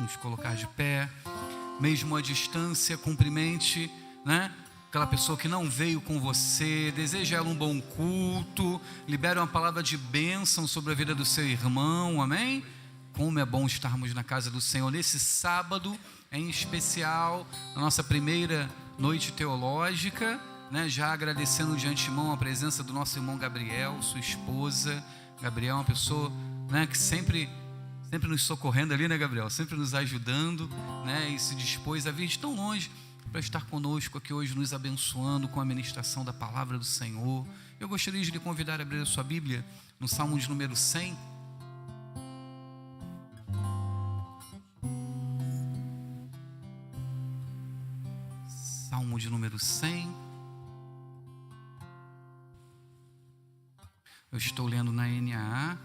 Vamos colocar de pé. Mesmo à distância, cumprimente, né? Aquela pessoa que não veio com você, deseja ela um bom culto, libera uma palavra de bênção sobre a vida do seu irmão, amém? Como é bom estarmos na casa do Senhor nesse sábado, em especial, na nossa primeira noite teológica, né? Já agradecendo de antemão a presença do nosso irmão Gabriel, sua esposa. Gabriel é uma pessoa, né, que sempre nos socorrendo ali, né, Gabriel? Sempre nos ajudando, né? E se dispôs a vir de tão longe para estar conosco aqui hoje, nos abençoando com a ministração da palavra do Senhor. Eu gostaria de lhe convidar a abrir a sua Bíblia no Salmo de número 100. Salmo de número 100. Eu estou lendo na NAA.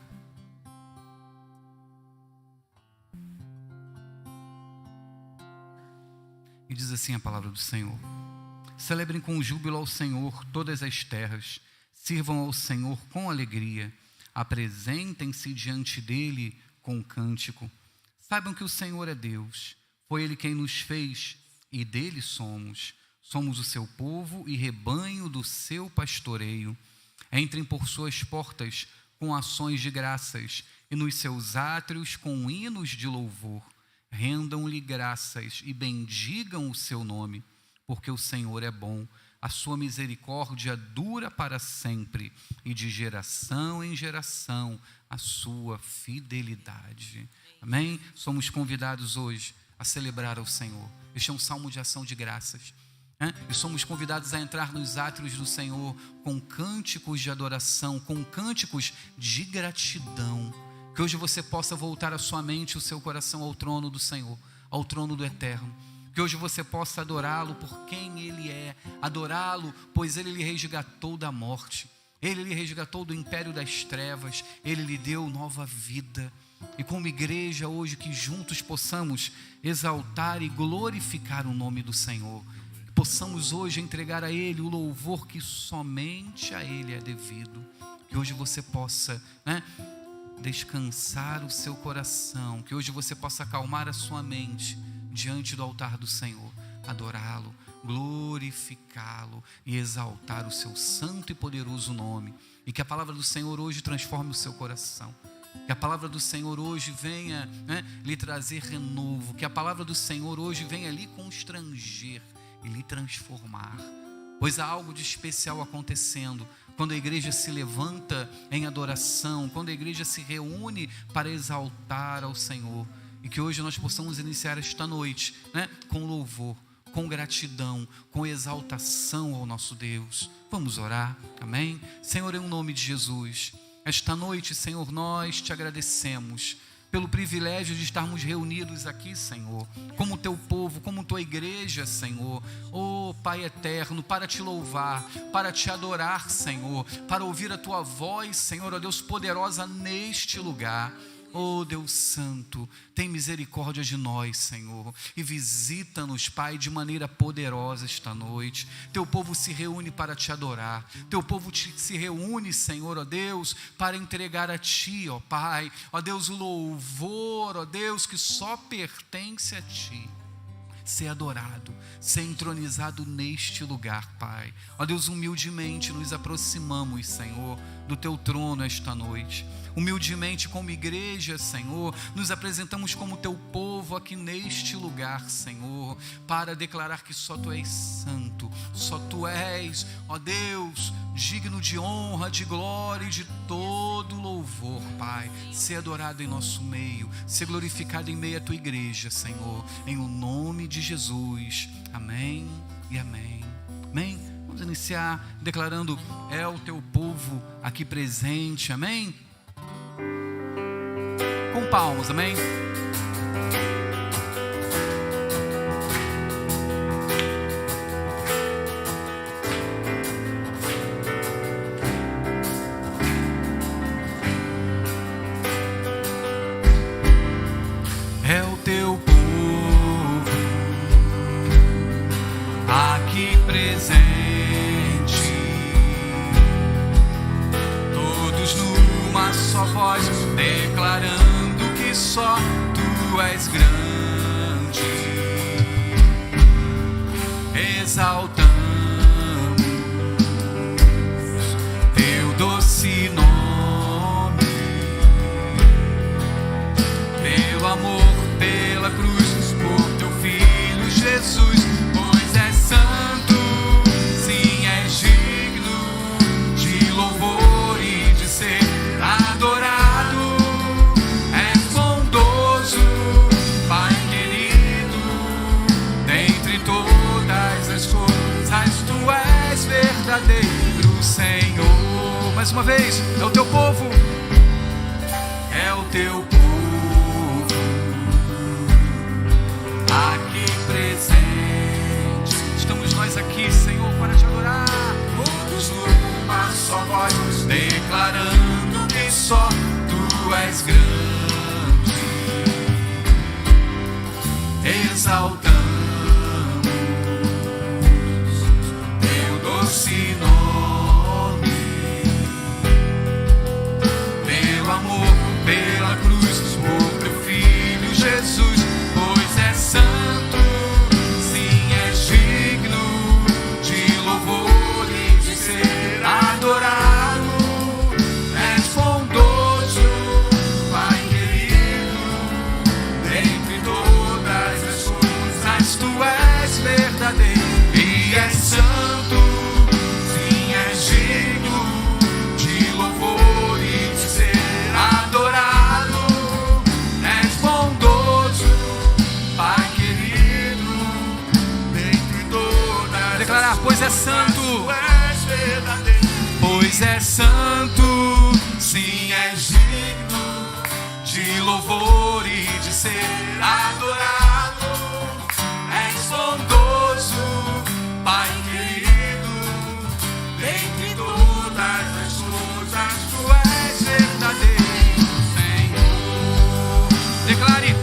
E diz assim a palavra do Senhor: celebrem com júbilo ao Senhor todas as terras, sirvam ao Senhor com alegria, apresentem-se diante dele com cântico. Saibam que o Senhor é Deus, foi ele quem nos fez e dele somos. Somos o seu povo e rebanho do seu pastoreio. Entrem por suas portas com ações de graças e nos seus átrios com hinos de louvor. Rendam-lhe graças e bendigam o seu nome, porque o Senhor é bom, a sua misericórdia dura para sempre, e de geração em geração a sua fidelidade. Amém? Somos convidados hoje a celebrar ao Senhor. Este é um salmo de ação de graças, né? E somos convidados a entrar nos átrios do Senhor com cânticos de adoração, com cânticos de gratidão. Que hoje você possa voltar a sua mente e o seu coração ao trono do Senhor, ao trono do Eterno. Que hoje você possa adorá-lo por quem Ele é, adorá-lo, pois Ele lhe resgatou da morte, Ele lhe resgatou do império das trevas, Ele lhe deu nova vida. E como igreja hoje, que juntos possamos exaltar e glorificar o nome do Senhor, que possamos hoje entregar a Ele o louvor que somente a Ele é devido. Que hoje você possa, né, descansar o seu coração, que hoje você possa acalmar a sua mente diante do altar do Senhor, adorá-lo, glorificá-lo e exaltar o seu santo e poderoso nome. E que a palavra do Senhor hoje transforme o seu coração, que a palavra do Senhor hoje venha, né, lhe trazer renovo, que a palavra do Senhor hoje venha lhe constranger e lhe transformar, pois há algo de especial acontecendo quando a igreja se levanta em adoração, quando a igreja se reúne para exaltar ao Senhor. E que hoje nós possamos iniciar esta noite, né, com louvor, com gratidão, com exaltação ao nosso Deus. Vamos orar, amém? Senhor, em nome de Jesus, esta noite, Senhor, nós te agradecemos pelo privilégio de estarmos reunidos aqui, Senhor, como teu povo, como tua igreja, Senhor, oh Pai eterno, para te louvar, para te adorar, Senhor, para ouvir a tua voz, Senhor, ó Deus poderosa neste lugar. Oh Deus Santo, tem misericórdia de nós, Senhor, e visita-nos, Pai, de maneira poderosa esta noite. Teu povo se reúne para te adorar, teu povo se reúne, Senhor, ó Deus, para entregar a Ti, ó Pai, ó Deus, o louvor, ó Deus, que só pertence a Ti. Ser adorado, ser entronizado neste lugar, Pai. Ó Deus, humildemente nos aproximamos, Senhor, do Teu trono esta noite. Humildemente como igreja, Senhor, nos apresentamos como Teu povo aqui neste lugar, Senhor, para declarar que só Tu és santo, só Tu és, ó Deus, digno de honra, de glória e de todo louvor, Pai. Ser adorado em nosso meio, ser glorificado em meio à Tua igreja, Senhor, em o nome de Jesus, amém e amém, amém. Vamos iniciar declarando: é o Teu povo aqui presente, amém? Com palmas, amém? É o Teu povo aqui presente, todos numa só voz declarando que só Tu és grande. exaltamos teu doce nome, pelo amor, pela cruz, por teu Filho Jesus, pois é santo, sim, é digno de louvor e de ser adorado. És bondoso, Pai querido, dentre todas as coisas, tu és verdadeiro, Senhor. Mais uma vez, é o teu povo, é o teu povo aqui presente. Estamos nós aqui, Senhor, para te adorar, todos numa só voz, declarando que só tu és grande. Exaltamos teu doce nome, pelo amor, pela cruz, por teu Filho Jesus, pois é santo, sim, é digno de louvor e de ser adorado. És bondoso, Pai querido, dentre todas as coisas, tu és verdadeiro e és santo, sim, és digno de louvor e de ser adorado. És bondoso, Pai querido, dentre todas. Declarar, pois é santo, és verdadeiro, pois é santo, sim, és digno de louvor e de ser adorado. És bondoso, Pai querido, dentre todas as coisas, tu és verdadeiro, Senhor. Declare,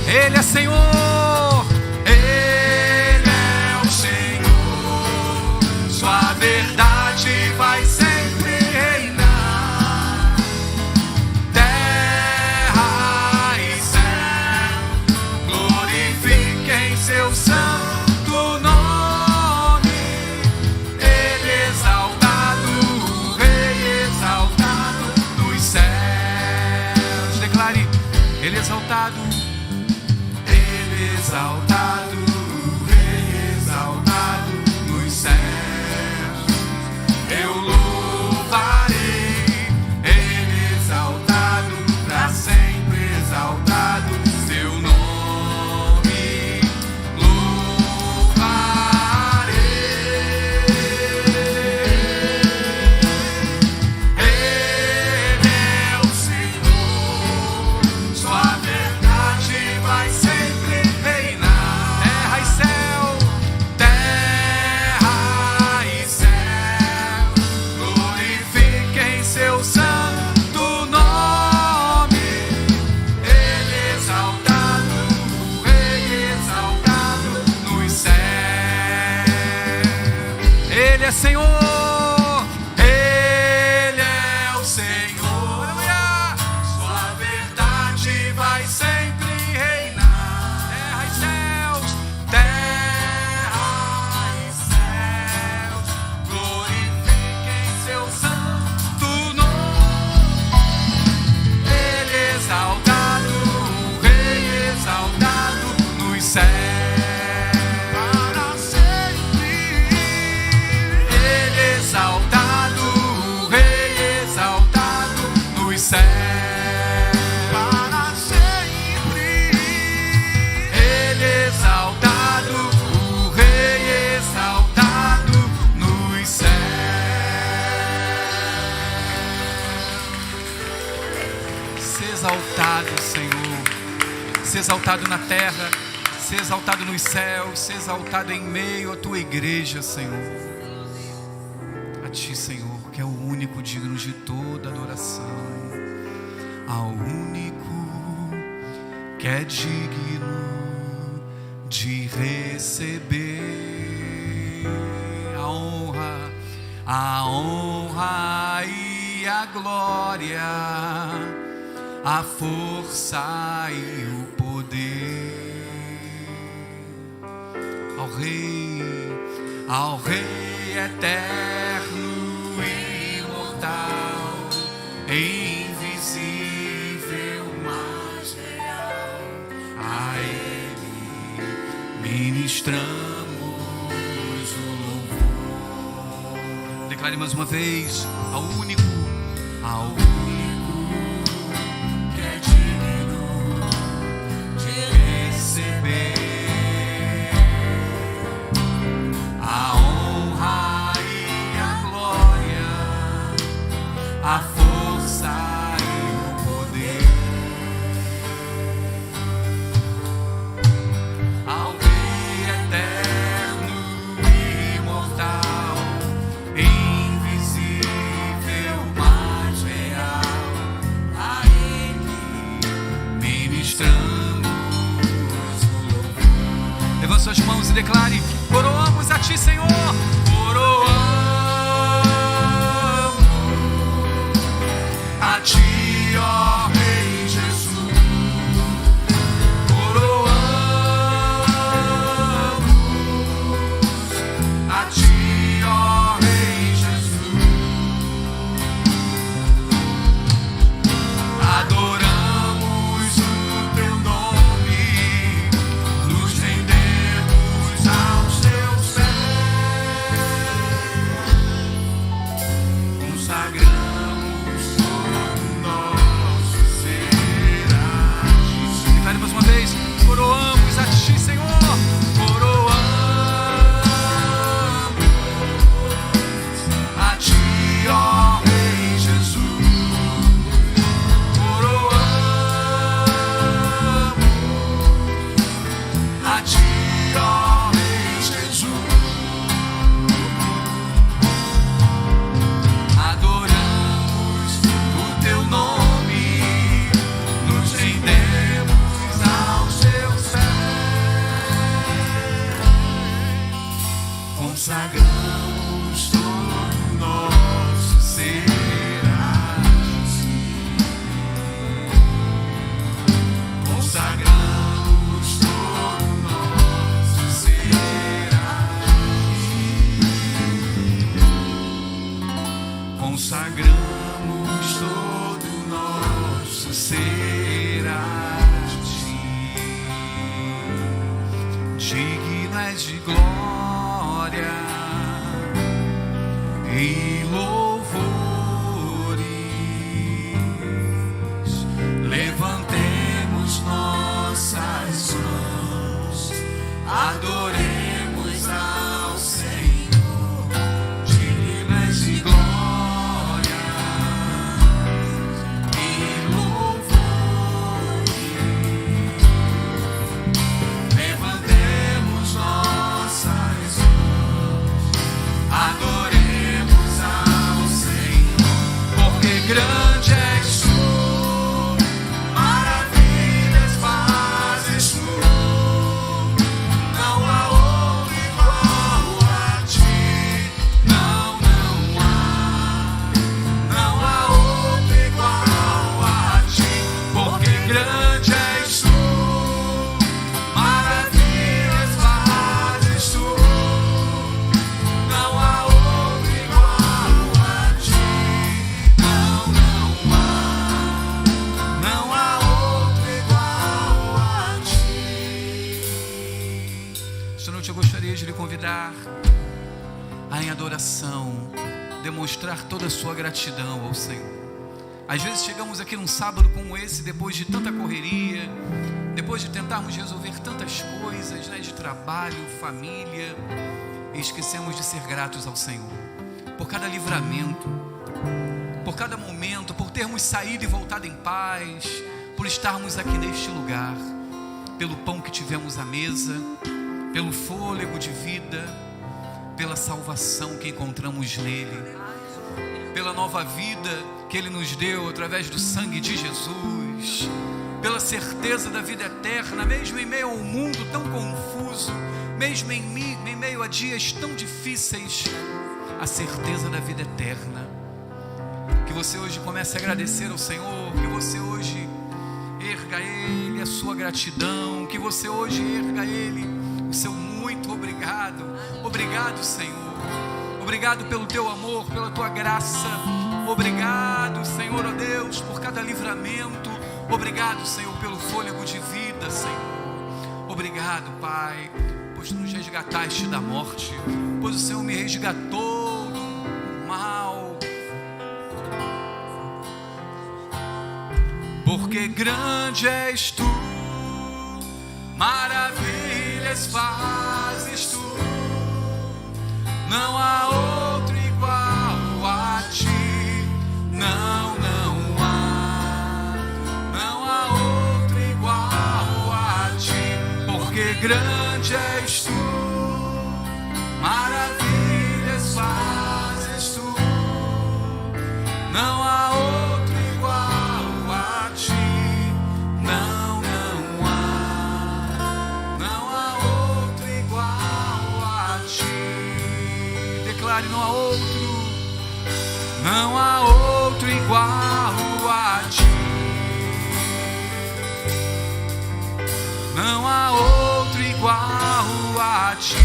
Ele é Senhor, Ele é o Senhor, sua verdade vai sempre reinar. Terra e céu glorifiquem seu santo nome. Ele exaltado, o Rei exaltado nos céus. Declare, Ele exaltado, Ele exaltado, o Rei exaltado nos céus. Eu louvarei, Ele exaltado, para sempre exaltado, seu nome louvarei. Ele é o Senhor, sua verdade vai sempre reinar. Terra e céu, terra e céu, glorifiquem seu santo nome. Ele exaltado, o Rei exaltado nos céus. Ele é Senhor, Ele é o Senhor. Aleluia! Sua verdade vai sempre reinar. Terra e céus, terra e céus, glorifiquem seu santo nome. Ele exaltado, o Rei exaltado nos céus. Para sempre. Ele exaltado, o Rei exaltado nos céus. Para sempre. Ele exaltado, o Rei exaltado nos céus. Ser exaltado, Senhor, ser exaltado na terra, ser exaltado nos céus, ser exaltado em meio à tua igreja, Senhor. A ti, Senhor, que é o único digno de toda adoração, ao único que é digno de receber a honra e a glória, a força e o poder. Ao Rei ao Rei eterno e imortal, invisível, mas real, a Ele ministramos o louvor. Declare mais uma vez: ao único que é digno de receber a honra e a glória, a força e o poder, ao Rei eterno e imortal, invisível, mas real, a Ele ministramos o louvor. Levante suas mãos e declare: coroamos a Ti, Senhor. Coroamos a Ti, ó Rei Jesus. Coroamos a Ti, ó Rei Jesus. Adoramos o Teu nome, nos rendemos aos Teus pés, consagramos todo o nosso ser a Ti. Declare mais uma vez: coroamos a Ti, Senhor. Coroamos a Ti, ó Rei Jesus. Coroamos a Ti, ó Rei Jesus. Adoramos o Teu nome, nos rendemos aos Teus pés, consagramos todo o nosso ser a Ti. Consagramos todo o nosso ser a Ti. Consagramos todo o nosso ser a Ti. Digno és de glória e louvores. Levantemos nossas mãos, adoremos ao Senhor. Digno és de glória e louvores. Levantemos nossas mãos, adoremos ao Senhor, porque grande és Tu, maravilhas fazes Tu, não há outro igual a Ti, não há outro igual a Ti, porque grande és Tu, maravilhas fazes Tu, não há outro igual a Ti, não há outro igual a Ti. Esta noite eu gostaria de lhe convidar a, em adoração, demonstrar toda a sua gratidão ao Senhor. Às vezes chegamos aqui num sábado como esse, depois de tanta correria, depois de tentarmos resolver tantas coisas, né, de trabalho, família, e esquecemos de ser gratos ao Senhor por cada livramento, por cada momento, por termos saído e voltado em paz, por estarmos aqui neste lugar, pelo pão que tivemos à mesa, pelo fôlego de vida, pela salvação que encontramos nele, pela nova vida que Ele nos deu através do sangue de Jesus, pela certeza da vida eterna, mesmo em meio a um mundo tão confuso, mesmo em meio a dias tão difíceis, a certeza da vida eterna. Que você hoje comece a agradecer ao Senhor, que você hoje erga a Ele a sua gratidão, que você hoje erga a Ele o seu muito muito obrigado. Obrigado, Senhor. Obrigado pelo teu amor, pela tua graça. Obrigado, Senhor, ó Deus, por cada livramento. Obrigado, Senhor, pelo fôlego de vida, Senhor. Obrigado, Pai, pois tu nos resgataste da morte, pois o Senhor me resgatou do mal. Porque grande és tu, maravilhas fazes tu, não há outro igual a ti, não há outro igual a ti. Porque grande és tu, maravilhas fazes tu, não há outro igual a ti, não há outro igual a ti. Declare: não há outro igual a ti, não há outro igual a ti,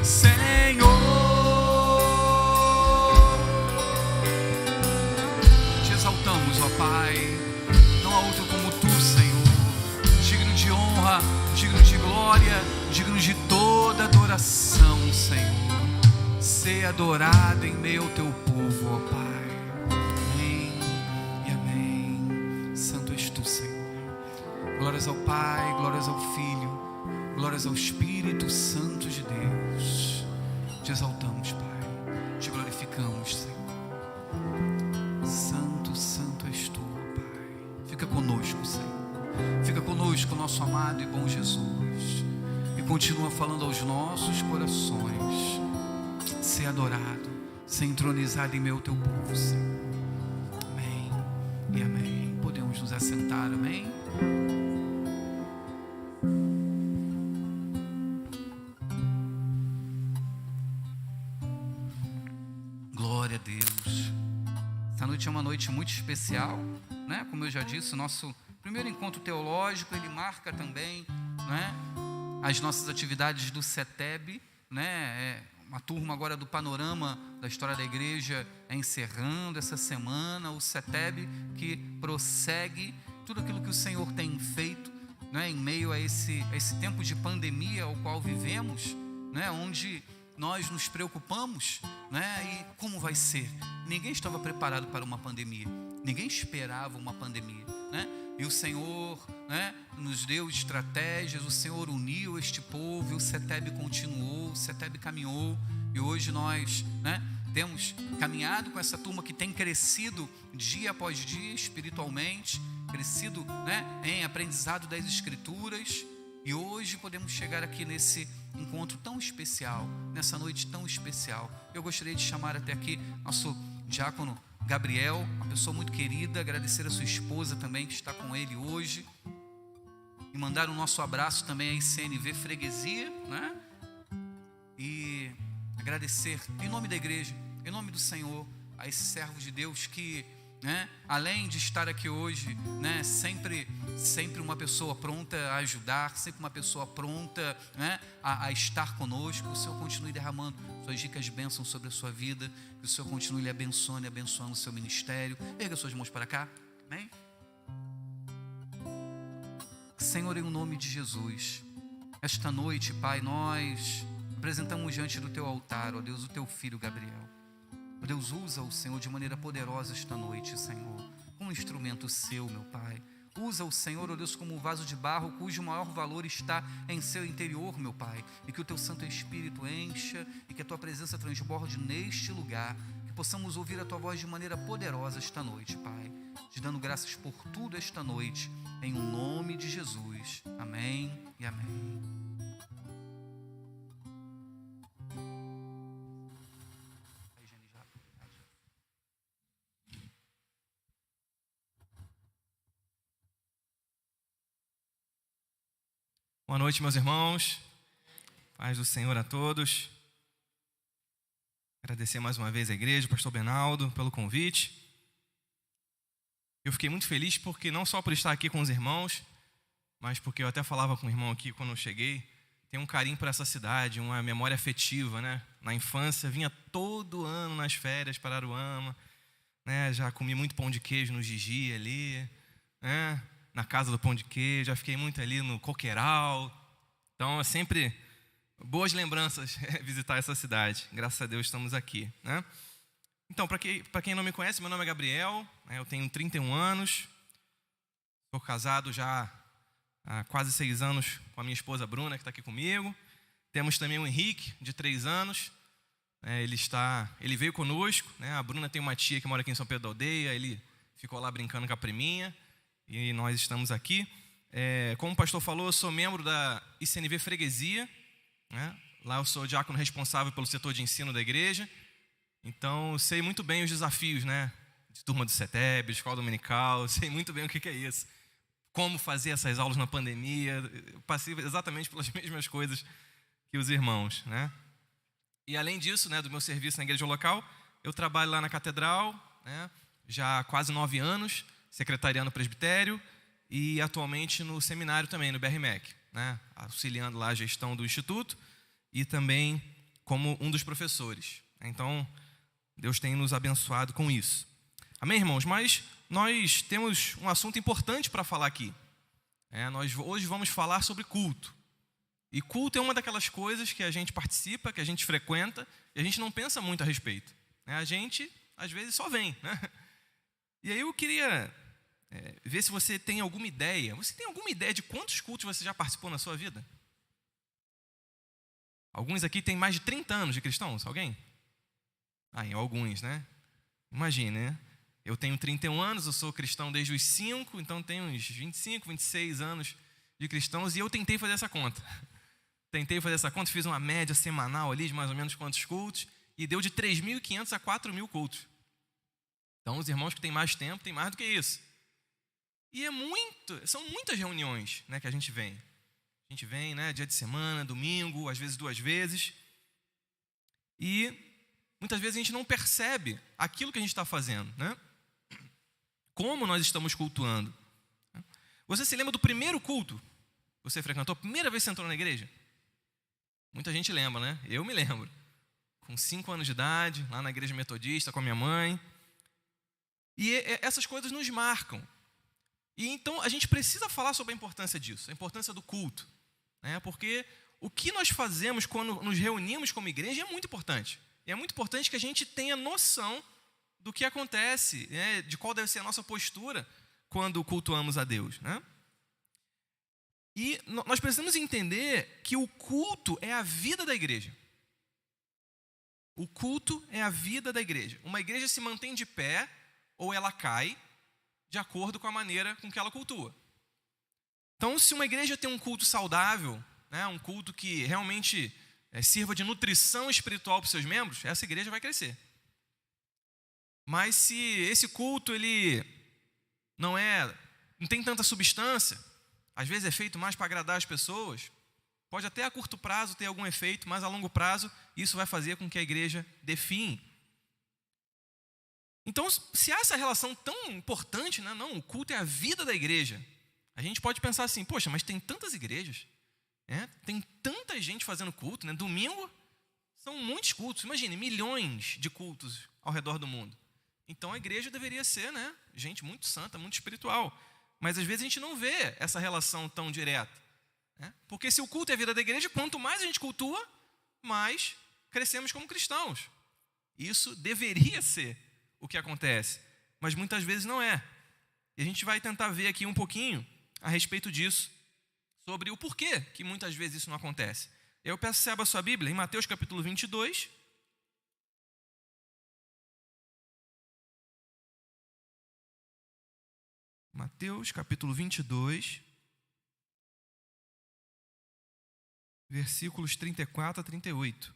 Senhor. Te exaltamos, ó Pai. Não há outro como tu, Senhor. Digno de honra, digno de glória, digno de toda adoração, Senhor. Ser adorado em meio ao teu povo, ó Pai. Amém e amém. Santo és tu, Senhor. Glórias ao Pai, glórias ao Filho, glórias ao Espírito Santo de Deus. Te exaltamos, Pai. Te glorificamos, Senhor. Santo, santo és tu, Pai. Fica conosco, Senhor. Fica conosco, nosso amado e bom Jesus. E continua falando aos nossos corações. Ser adorado, ser entronizado em meio ao teu povo, Senhor. Amém e amém. Podemos nos assentar, amém? Glória a Deus. Essa noite é uma noite muito especial, né? Como eu já disse, o nosso primeiro encontro teológico, ele marca também, né, as nossas atividades do CETEB, né? Uma turma agora do Panorama da História da Igreja encerrando essa semana, o CETEB que prossegue tudo aquilo que o Senhor tem feito, né, em meio a esse tempo de pandemia ao qual vivemos, né, onde nós nos preocupamos, né, e como vai ser? Ninguém estava preparado para uma pandemia, ninguém esperava uma pandemia, né? E o Senhor, né, nos deu estratégias, o Senhor uniu este povo, e o CETEB continuou, o CETEB caminhou, e hoje nós, né, temos caminhado com essa turma que tem crescido dia após dia espiritualmente, crescido, né, em aprendizado das Escrituras, e hoje podemos chegar aqui nesse encontro tão especial, nessa noite tão especial. Eu gostaria de chamar até aqui nosso diácono Gabriel, uma pessoa muito querida, agradecer a sua esposa também que está com ele hoje, e mandar o nosso abraço também à ICNV Freguesia, né? E agradecer em nome da igreja, em nome do Senhor, a esse servo de Deus que, né, além de estar aqui hoje, né, sempre uma pessoa pronta a ajudar, sempre uma pessoa pronta, né, a estar conosco. O Senhor continue derramando suas ricas bênçãos sobre a sua vida, que o Senhor continue lhe abençoando e abençoando o seu ministério. Erga suas mãos para cá, amém? Senhor, em nome de Jesus, esta noite, Pai, nós apresentamos diante do teu altar, ó Deus, o teu filho Gabriel. Ó Deus, usa-o, Senhor, de maneira poderosa esta noite, Senhor, como instrumento seu, meu Pai. Usa o Senhor, ó Deus, como um vaso de barro cujo maior valor está em seu interior, meu Pai. E que o teu Santo Espírito encha e que a tua presença transborde neste lugar. Que possamos ouvir a tua voz de maneira poderosa esta noite, Pai. Te dando graças por tudo esta noite, em o nome de Jesus. Amém e amém. Boa noite, meus irmãos. Paz do Senhor a todos. Agradecer mais uma vez à igreja, ao pastor Benaldo, pelo convite. Eu fiquei muito feliz porque não só por estar aqui com os irmãos, mas porque eu até falava com o irmão aqui quando eu cheguei, tenho um carinho por essa cidade, uma memória afetiva, né? Na infância, vinha todo ano nas férias para Aruama, né? Já comi muito pão de queijo no Gigi ali, né? Na casa do pão de queijo, já fiquei muito ali no Coqueiral. Então, é sempre boas lembranças visitar essa cidade. Graças a Deus estamos aqui, né? Então, para quem não me conhece, meu nome é Gabriel, né? Eu tenho 31 anos, sou casado já há quase 6 anos com a minha esposa Bruna, que está aqui comigo. Temos também o Henrique, de 3 anos. Ele veio conosco, né? A Bruna tem uma tia que mora aqui em São Pedro da Aldeia, ele ficou lá brincando com a priminha, e nós estamos aqui. Como o pastor falou, eu sou membro da ICNV Freguesia, né? Lá eu sou diácono responsável pelo setor de ensino da igreja, então eu sei muito bem os desafios, né? De turma do CETEB, escola dominical, eu sei muito bem o que é isso. Como fazer essas aulas na pandemia, eu passei exatamente pelas mesmas coisas que os irmãos, né? E além disso, né, do meu serviço na igreja local, eu trabalho lá na catedral, né, já há quase 9 anos, secretariando o presbitério, e atualmente no seminário também, no BRMEC, né, auxiliando lá a gestão do instituto e também como um dos professores. Então, Deus tem nos abençoado com isso. Amém, irmãos? Mas nós temos um assunto importante para falar aqui. Nós hoje vamos falar sobre culto. E culto é uma daquelas coisas que a gente participa, que a gente frequenta, e a gente não pensa muito a respeito. A gente, às vezes, só vem, né? E aí eu queria ver se você tem alguma ideia. Você tem alguma ideia de quantos cultos você já participou na sua vida? Alguns aqui têm mais de 30 anos de cristãos, alguém? Em alguns, né? Imagine, né? Eu tenho 31 anos, eu sou cristão desde os 5, então tenho uns 25, 26 anos de cristãos, e eu tentei fazer essa conta. Fiz uma média semanal ali de mais ou menos quantos cultos, e deu de 3.500 a 4.000 cultos. Então, os irmãos que têm mais tempo, têm mais do que isso. E são muitas reuniões, né, que a gente vem. A gente vem, né, dia de semana, domingo, às vezes 2 vezes. E muitas vezes a gente não percebe aquilo que a gente está fazendo, né? Como nós estamos cultuando. Você se lembra do primeiro culto que você frequentou? A primeira vez que você entrou na igreja? Muita gente lembra, né? Eu me lembro. Com 5 anos de idade, lá na igreja metodista, com a minha mãe. E essas coisas nos marcam. E então a gente precisa falar sobre a importância disso, a importância do culto, né? Porque o que nós fazemos quando nos reunimos como igreja é muito importante. E é muito importante que a gente tenha noção do que acontece, né? De qual deve ser a nossa postura quando cultuamos a Deus, né? E nós precisamos entender que o culto é a vida da igreja. O culto é a vida da igreja. Uma igreja se mantém de pé ou ela cai de acordo com a maneira com que ela cultua. Então, se uma igreja tem um culto saudável, né, um culto que realmente sirva de nutrição espiritual para os seus membros, essa igreja vai crescer. Mas se esse culto ele não tem tanta substância, às vezes é feito mais para agradar as pessoas, pode até a curto prazo ter algum efeito, mas a longo prazo isso vai fazer com que a igreja define. Então, se há essa relação tão importante, né? Não, o culto é a vida da igreja. A gente pode pensar assim, poxa, mas tem tantas igrejas, tem tanta gente fazendo culto, né? Domingo são muitos cultos, imagine, milhões de cultos ao redor do mundo. Então a igreja deveria ser, né, gente muito santa, muito espiritual. Mas às vezes a gente não vê essa relação tão direta, né? Porque se o culto é a vida da igreja, quanto mais a gente cultua, mais crescemos como cristãos. Isso deveria ser o que acontece, mas muitas vezes não é. E a gente vai tentar ver aqui um pouquinho a respeito disso, sobre o porquê que muitas vezes isso não acontece. Eu peço que você abra a sua Bíblia em Mateus capítulo 22. Mateus capítulo 22, versículos 34 a 38.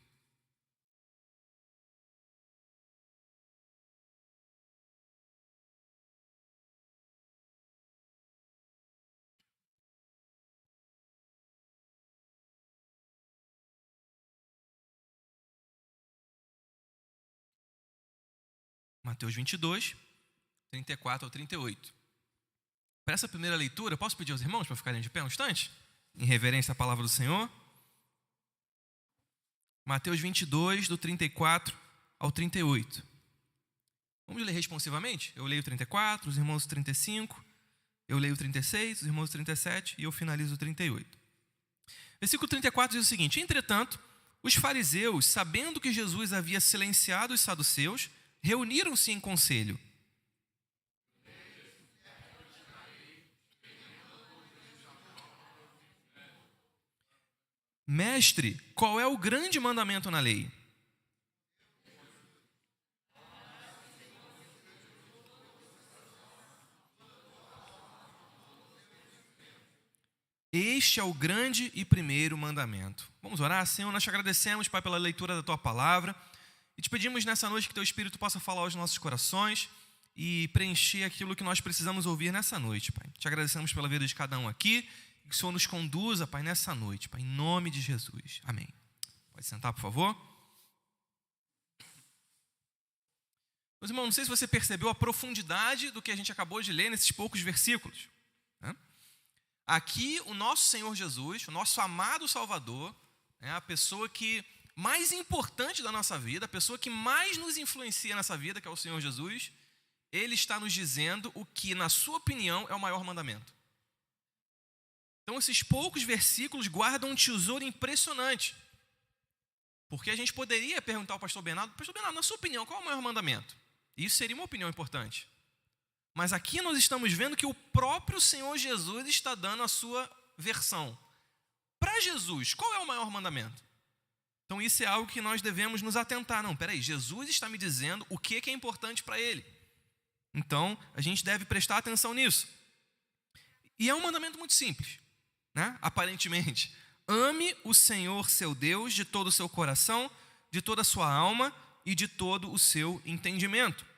Mateus 22, 34 ao 38. Para essa primeira leitura, posso pedir aos irmãos para ficarem de pé um instante? Em reverência à palavra do Senhor. Mateus 22, do 34 ao 38. Vamos ler responsivamente? Eu leio o 34, os irmãos o 35, eu leio o 36, os irmãos o 37 e eu finalizo o 38. Versículo 34 diz o seguinte: entretanto, os fariseus, sabendo que Jesus havia silenciado os saduceus, reuniram-se em conselho. Mestre, qual é o grande mandamento na lei? Este é o grande e primeiro mandamento. Vamos orar? Senhor, nós te agradecemos, Pai, pela leitura da Tua palavra e te pedimos nessa noite que Teu Espírito possa falar aos nossos corações e preencher aquilo que nós precisamos ouvir nessa noite, Pai. Te agradecemos pela vida de cada um aqui e que o Senhor nos conduza, Pai, nessa noite, Pai, em nome de Jesus. Amém. Pode sentar, por favor. Meus irmãos, não sei se você percebeu a profundidade do que a gente acabou de ler nesses poucos versículos, né? Aqui, o nosso Senhor Jesus, o nosso amado Salvador, a pessoa que mais importante da nossa vida, a pessoa que mais nos influencia nessa vida, que é o Senhor Jesus, Ele está nos dizendo o que, na sua opinião, é o maior mandamento. Então, esses poucos versículos guardam um tesouro impressionante. Porque a gente poderia perguntar ao pastor Bernardo, na sua opinião, qual é o maior mandamento? Isso seria uma opinião importante. Mas aqui nós estamos vendo que o próprio Senhor Jesus está dando a sua versão. Para Jesus, qual é o maior mandamento? Então isso é algo que nós devemos nos atentar. Não, peraí, Jesus está me dizendo o que é importante para Ele. Então a gente deve prestar atenção nisso. E é um mandamento muito simples, né? Aparentemente. Ame o Senhor seu Deus de todo o seu coração, de toda a sua alma e de todo o seu entendimento.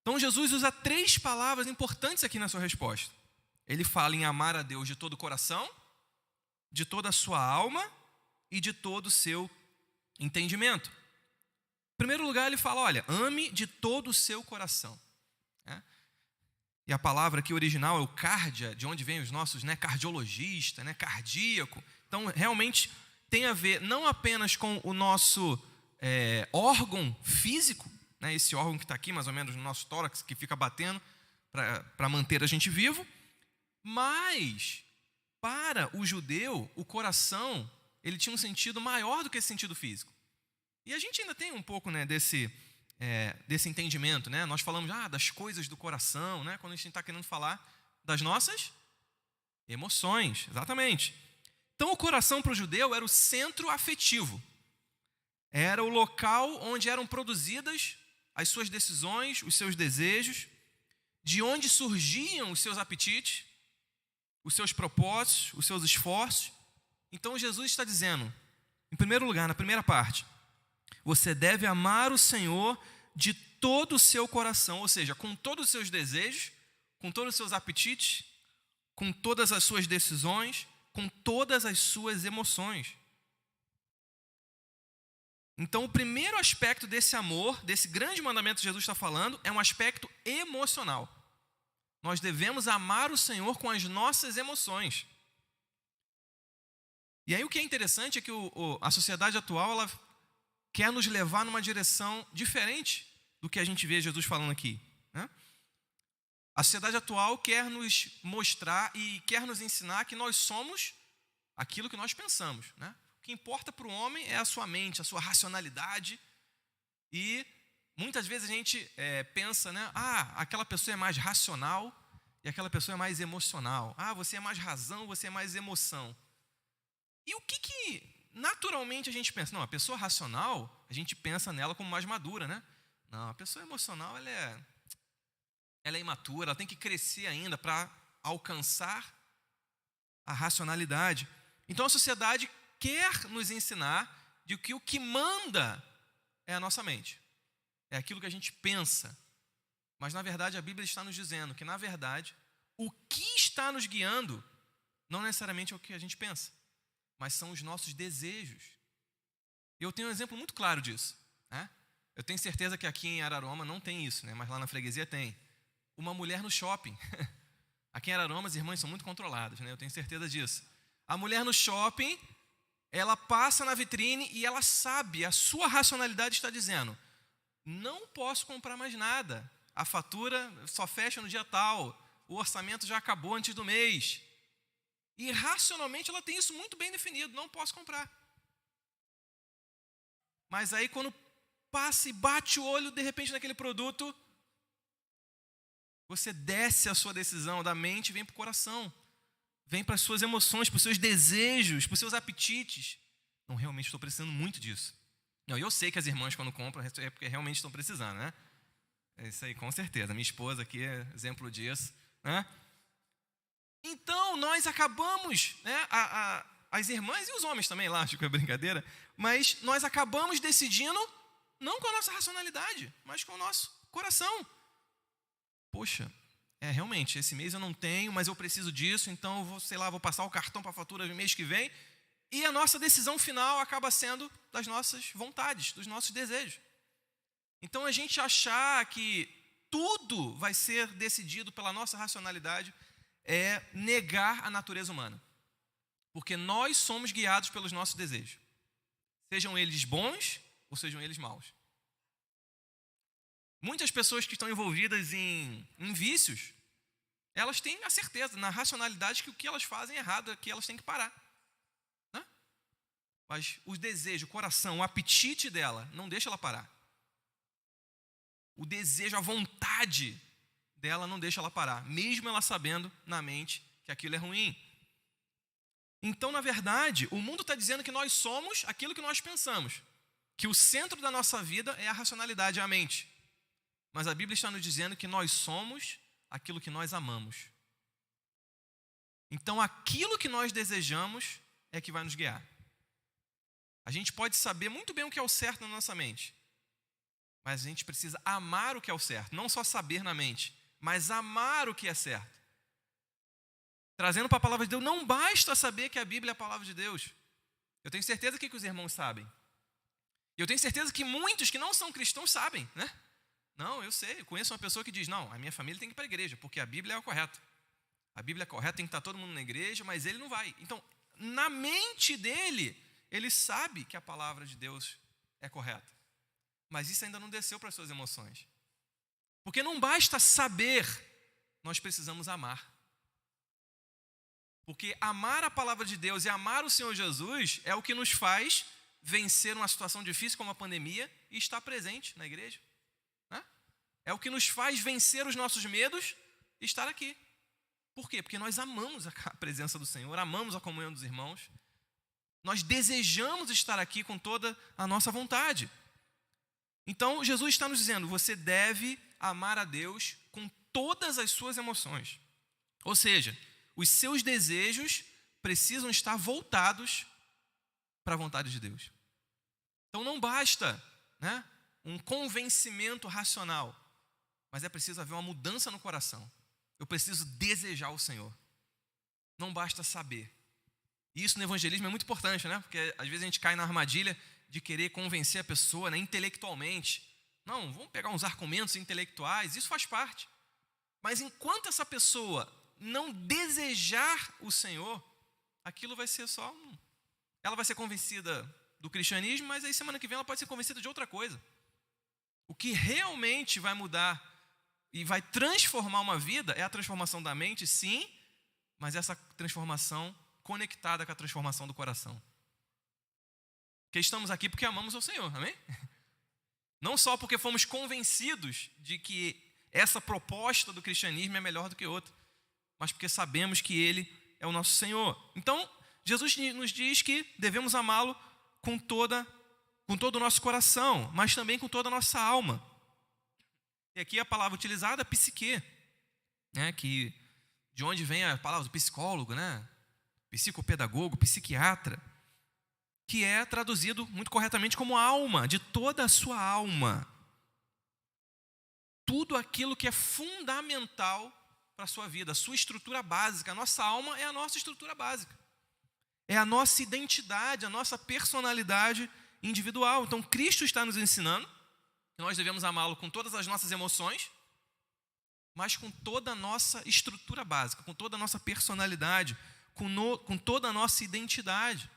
Então Jesus usa 3 palavras importantes aqui na sua resposta. Ele fala em amar a Deus de todo o coração, de toda a sua alma e de todo o seu entendimento. Em primeiro lugar, ele fala, olha, ame de todo o seu coração. E a palavra aqui original é o cardia, de onde vem os nossos cardiologista, cardíaco. Então, realmente tem a ver não apenas com o nosso órgão físico, esse órgão que está aqui, mais ou menos no nosso tórax, que fica batendo para manter a gente vivo, mas para o judeu, o coração, ele tinha um sentido maior do que esse sentido físico. E a gente ainda tem um pouco desse entendimento, Nós falamos das coisas do coração, quando a gente está querendo falar das nossas emoções, exatamente. Então o coração para o judeu era o centro afetivo, era o local onde eram produzidas as suas decisões, os seus desejos, de onde surgiam os seus apetites, os seus propósitos, os seus esforços. Então Jesus está dizendo, em primeiro lugar, na primeira parte, você deve amar o Senhor de todo o seu coração, ou seja, com todos os seus desejos, com todos os seus apetites, com todas as suas decisões, com todas as suas emoções. Então, o primeiro aspecto desse amor, desse grande mandamento que Jesus está falando, é um aspecto emocional. Nós devemos amar o Senhor com as nossas emoções. E aí o que é interessante é que a sociedade atual, ela quer nos levar numa direção diferente do que a gente vê Jesus falando aqui, A sociedade atual quer nos mostrar e quer nos ensinar que nós somos aquilo que nós pensamos, O que importa para o homem é a sua mente, a sua racionalidade. E muitas vezes a gente pensa, aquela pessoa é mais racional e aquela pessoa é mais emocional. Você é mais razão, você é mais emoção. E o que naturalmente a gente pensa? Não, a pessoa racional, a gente pensa nela como mais madura, Não, a pessoa emocional, ela é imatura, ela tem que crescer ainda para alcançar a racionalidade. Então a sociedade quer nos ensinar de que o que manda é a nossa mente. É aquilo que a gente pensa. Mas, na verdade, a Bíblia está nos dizendo que, na verdade, o que está nos guiando não necessariamente é o que a gente pensa, mas são os nossos desejos. E eu tenho um exemplo muito claro disso, Eu tenho certeza que aqui em Araruama não tem isso, mas lá na freguesia tem. Uma mulher no shopping. Aqui em Araruama as irmãs são muito controladas, Eu tenho certeza disso. A mulher no shopping, ela passa na vitrine e ela sabe, a sua racionalidade está dizendo: não posso comprar mais nada, a fatura só fecha no dia tal, o orçamento já acabou antes do mês. E racionalmente ela tem isso muito bem definido: não posso comprar. Mas aí quando passa e bate o olho de repente naquele produto, você desce a sua decisão da mente e vem para o coração. Vem para as suas emoções, para os seus desejos, para os seus apetites. Não, realmente estou precisando muito disso. Não, eu sei que as irmãs quando compram é porque realmente estão precisando, né? É isso aí, com certeza. Minha esposa aqui é exemplo disso, né? Então, nós acabamos, né, as irmãs e os homens também, lá, acho que é brincadeira, mas nós acabamos decidindo não com a nossa racionalidade, mas com o nosso coração. Poxa, realmente, esse mês eu não tenho, mas eu preciso disso, então eu vou, sei lá, vou passar o cartão para a fatura no mês que vem. E a nossa decisão final acaba sendo das nossas vontades, dos nossos desejos. Então, a gente achar que tudo vai ser decidido pela nossa racionalidade é negar a natureza humana. Porque nós somos guiados pelos nossos desejos. Sejam eles bons ou sejam eles maus. Muitas pessoas que estão envolvidas em vícios, elas têm a certeza, na racionalidade, que o que elas fazem é errado, que elas têm que parar. Né? Mas os desejos, o coração, o apetite dela, não deixa ela parar. O desejo, a vontade dela não deixa ela parar, mesmo ela sabendo na mente que aquilo é ruim. Então, na verdade, o mundo está dizendo que nós somos aquilo que nós pensamos, que o centro da nossa vida é a racionalidade, é a mente. Mas a Bíblia está nos dizendo que nós somos aquilo que nós amamos. Então, aquilo que nós desejamos é que vai nos guiar. A gente pode saber muito bem o que é o certo na nossa mente, mas a gente precisa amar o que é o certo. Não só saber na mente, mas amar o que é certo. Trazendo para a palavra de Deus, não basta saber que a Bíblia é a palavra de Deus. Eu tenho certeza que os irmãos sabem. Eu tenho certeza que muitos que não são cristãos sabem, né? Não, eu sei, eu conheço uma pessoa que diz: não, a minha família tem que ir para a igreja, porque a Bíblia é o correto. A Bíblia é correta, tem que estar todo mundo na igreja, mas ele não vai. Então, na mente dele, ele sabe que a palavra de Deus é correta. Mas isso ainda não desceu para as suas emoções. Porque não basta saber, nós precisamos amar. Porque amar a palavra de Deus e amar o Senhor Jesus é o que nos faz vencer uma situação difícil como a pandemia e estar presente na igreja. É o que nos faz vencer os nossos medos e estar aqui. Por quê? Porque nós amamos a presença do Senhor, amamos a comunhão dos irmãos. Nós desejamos estar aqui com toda a nossa vontade. Então, Jesus está nos dizendo: você deve amar a Deus com todas as suas emoções. Ou seja, os seus desejos precisam estar voltados para a vontade de Deus. Então, não basta, né, um convencimento racional, mas é preciso haver uma mudança no coração. Eu preciso desejar o Senhor. Não basta saber. E isso no evangelismo é muito importante, né? Porque às vezes a gente cai na armadilha de querer convencer a pessoa, né, intelectualmente. Não, vamos pegar uns argumentos intelectuais, isso faz parte. Mas enquanto essa pessoa não desejar o Senhor, aquilo vai ser só ela vai ser convencida do cristianismo, mas aí semana que vem ela pode ser convencida de outra coisa. O que realmente vai mudar e vai transformar uma vida é a transformação da mente, sim, mas essa transformação conectada com a transformação do coração. Porque estamos aqui porque amamos ao Senhor, amém? Não só porque fomos convencidos de que essa proposta do cristianismo é melhor do que outra, mas porque sabemos que Ele é o nosso Senhor. Então, Jesus nos diz que devemos amá-lo com todo o nosso coração, mas também com toda a nossa alma. E aqui a palavra utilizada é psique, né? Que de onde vem a palavra do psicólogo, né? Psicopedagogo, psiquiatra, que é traduzido muito corretamente como alma, de toda a sua alma. Tudo aquilo que é fundamental para a sua vida, a sua estrutura básica. A nossa alma é a nossa estrutura básica. É a nossa identidade, a nossa personalidade individual. Então, Cristo está nos ensinando que nós devemos amá-lo com todas as nossas emoções, mas com toda a nossa estrutura básica, com toda a nossa personalidade, com toda a nossa identidade.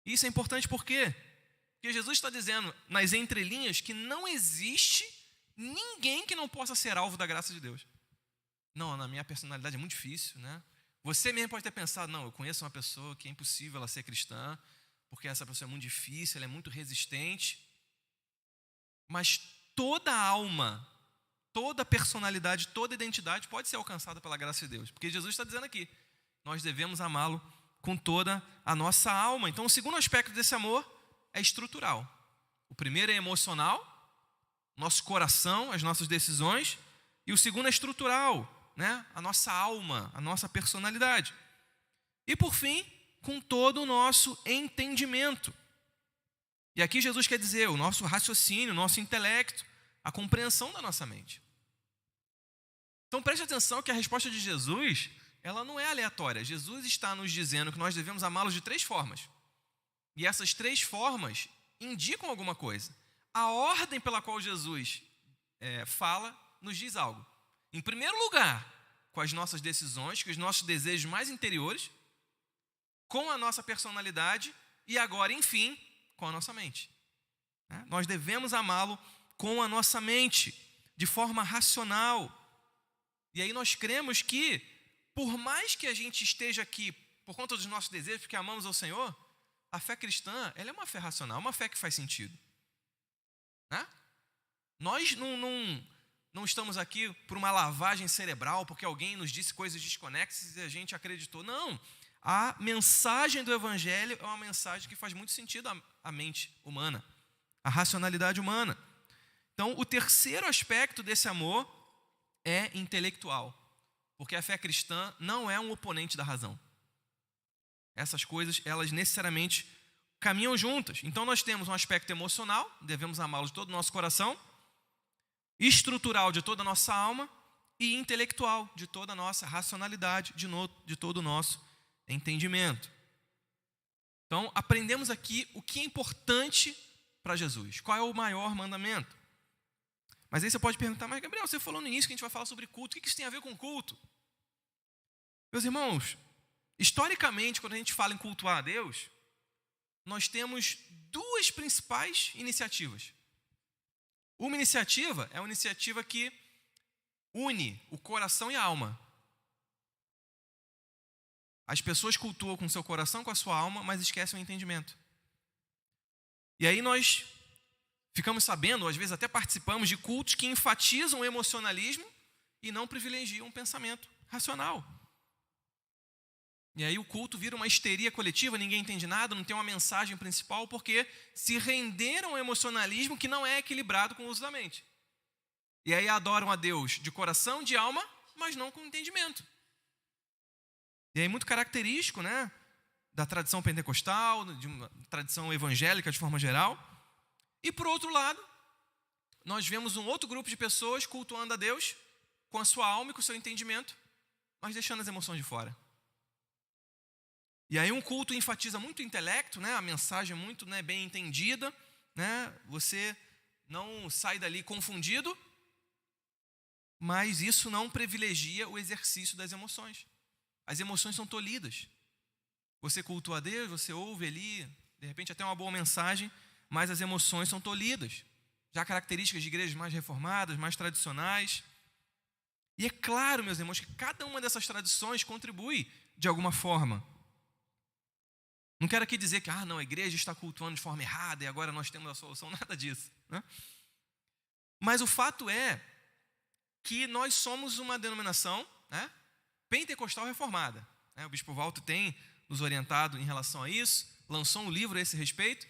Isso é importante por quê? Porque Jesus está dizendo nas entrelinhas que não existe ninguém que não possa ser alvo da graça de Deus. Não, na minha personalidade é muito difícil, né? Você mesmo pode ter pensado, não, eu conheço uma pessoa que é impossível ela ser cristã, porque essa pessoa é muito difícil, ela é muito resistente. Mas toda alma, toda personalidade, toda identidade pode ser alcançada pela graça de Deus. Porque Jesus está dizendo aqui, nós devemos amá-lo com toda a nossa alma. Então o segundo aspecto desse amor é estrutural. O primeiro é emocional, nosso coração, as nossas decisões. E o segundo é estrutural, né? A nossa alma, a nossa personalidade. E por fim, com todo o nosso entendimento. E aqui Jesus quer dizer o nosso raciocínio, o nosso intelecto, a compreensão da nossa mente. Então preste atenção que a resposta de Jesus, ela não é aleatória. Jesus está nos dizendo que nós devemos amá-los de 3 formas. E essas 3 formas indicam alguma coisa. A ordem pela qual Jesus fala nos diz algo. Em primeiro lugar, com as nossas decisões, com os nossos desejos mais interiores, com a nossa personalidade e agora, enfim, com a nossa mente. Nós devemos amá-lo com a nossa mente, de forma racional. E aí nós cremos que, por mais que a gente esteja aqui por conta dos nossos desejos, porque amamos ao Senhor, a fé cristã, ela é uma fé racional, uma fé que faz sentido. Nós não estamos aqui por uma lavagem cerebral, porque alguém nos disse coisas desconexas e a gente acreditou. Não, a mensagem do Evangelho é uma mensagem que faz muito sentido à mente humana, à racionalidade humana. Então, o terceiro aspecto desse amor é intelectual, porque a fé cristã não é um oponente da razão. Essas coisas, elas necessariamente caminham juntas. Então nós temos um aspecto emocional, devemos amá-lo de todo o nosso coração, estrutural de toda a nossa alma e intelectual de toda a nossa racionalidade, de todo o nosso entendimento. Então aprendemos aqui o que é importante para Jesus. Qual é o maior mandamento? Mas aí você pode perguntar, mas Gabriel, você falou no início que a gente vai falar sobre culto. O que isso tem a ver com culto? Meus irmãos, historicamente, quando a gente fala em cultuar a Deus, nós temos 2 principais iniciativas. Uma iniciativa é uma iniciativa que une o coração e a alma. As pessoas cultuam com o seu coração, com a sua alma, mas esquecem o entendimento. E aí nós ficamos sabendo, ou às vezes até participamos de cultos que enfatizam o emocionalismo e não privilegiam o pensamento racional. E aí o culto vira uma histeria coletiva, ninguém entende nada, não tem uma mensagem principal, porque se renderam ao emocionalismo que não é equilibrado com o uso da mente. E aí adoram a Deus de coração, de alma, mas não com entendimento. E aí muito característico, né, da tradição pentecostal, de uma tradição evangélica de forma geral. E por outro lado, nós vemos um outro grupo de pessoas cultuando a Deus com a sua alma e com o seu entendimento, mas deixando as emoções de fora. E aí um culto enfatiza muito o intelecto, né? A mensagem é muito, né, bem entendida, né? Você não sai dali confundido, mas isso não privilegia o exercício das emoções. As emoções são tolhidas. Você cultua a Deus, você ouve ali, de repente até uma boa mensagem, mas as emoções são tolhidas. Já características de igrejas mais reformadas, mais tradicionais. E é claro, meus irmãos, que cada uma dessas tradições contribui de alguma forma. Não quero aqui dizer que a igreja está cultuando de forma errada e agora nós temos a solução, nada disso, né? Mas o fato é que nós somos uma denominação, né, pentecostal reformada. O bispo Walter tem nos orientado em relação a isso, lançou um livro a esse respeito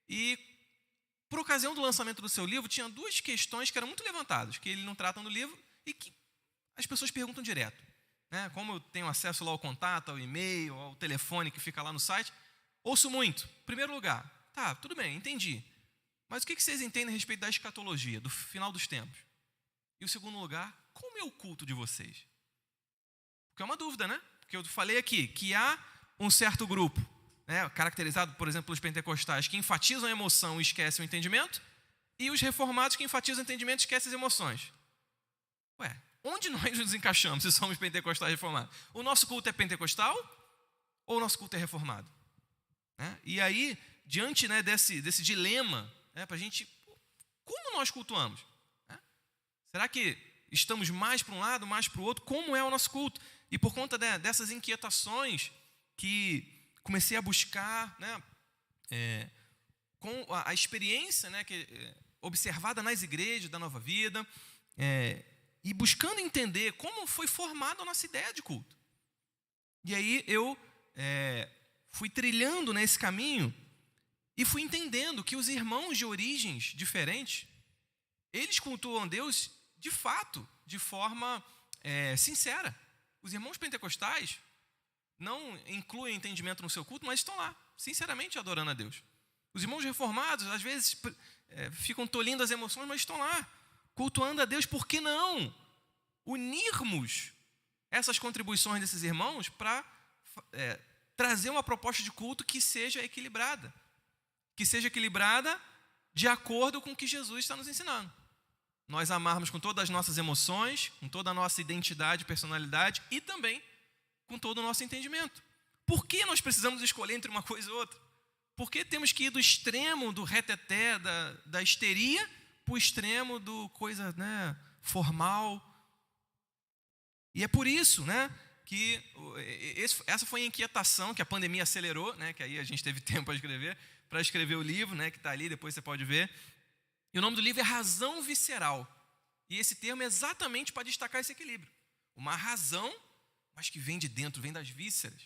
e, por ocasião do lançamento do seu livro, tinha 2 questões que eram muito levantadas, que ele não trata no livro e que as pessoas perguntam direto. Como eu tenho acesso lá ao contato, ao e-mail, ao telefone que fica lá no site, ouço muito. Em primeiro lugar, tudo bem, entendi. Mas o que vocês entendem a respeito da escatologia, do final dos tempos? E o segundo lugar, como é o culto de vocês? Porque é uma dúvida, né? Porque eu falei aqui que há um certo grupo, né, caracterizado, por exemplo, pelos pentecostais, que enfatizam a emoção e esquecem o entendimento, e os reformados que enfatizam o entendimento e esquecem as emoções. Onde nós nos encaixamos se somos pentecostais reformados? O nosso culto é pentecostal ou o nosso culto é reformado? né? E aí, diante, né, desse dilema, né, para a gente, como nós cultuamos? Né? Será que estamos mais para um lado, mais para o outro? Como é o nosso culto? E por conta dessas inquietações que comecei a buscar, né, com a experiência, né, observada nas igrejas da Nova Vida, e buscando entender como foi formada a nossa ideia de culto. E aí eu fui trilhando nesse caminho e fui entendendo que os irmãos de origens diferentes, eles cultuam Deus de fato, de forma sincera. Os irmãos pentecostais não incluem entendimento no seu culto, mas estão lá, sinceramente adorando a Deus. Os irmãos reformados, às vezes, ficam tolhindo as emoções, mas estão lá, cultuando a Deus. Por que não unirmos essas contribuições desses irmãos para trazer uma proposta de culto que seja equilibrada? Que seja equilibrada de acordo com o que Jesus está nos ensinando. Nós amarmos com todas as nossas emoções, com toda a nossa identidade, personalidade e também com todo o nosso entendimento. Por que nós precisamos escolher entre uma coisa e outra? Por que temos que ir do extremo do reteté, da histeria, para o extremo do coisa, né, formal? E é por isso, né, que essa foi a inquietação que a pandemia acelerou, né, que aí a gente teve tempo para escrever o livro, né, que está ali, depois você pode ver. E o nome do livro é Razão Visceral. E esse termo é exatamente para destacar esse equilíbrio. Uma razão, mas que vem de dentro, vem das vísceras.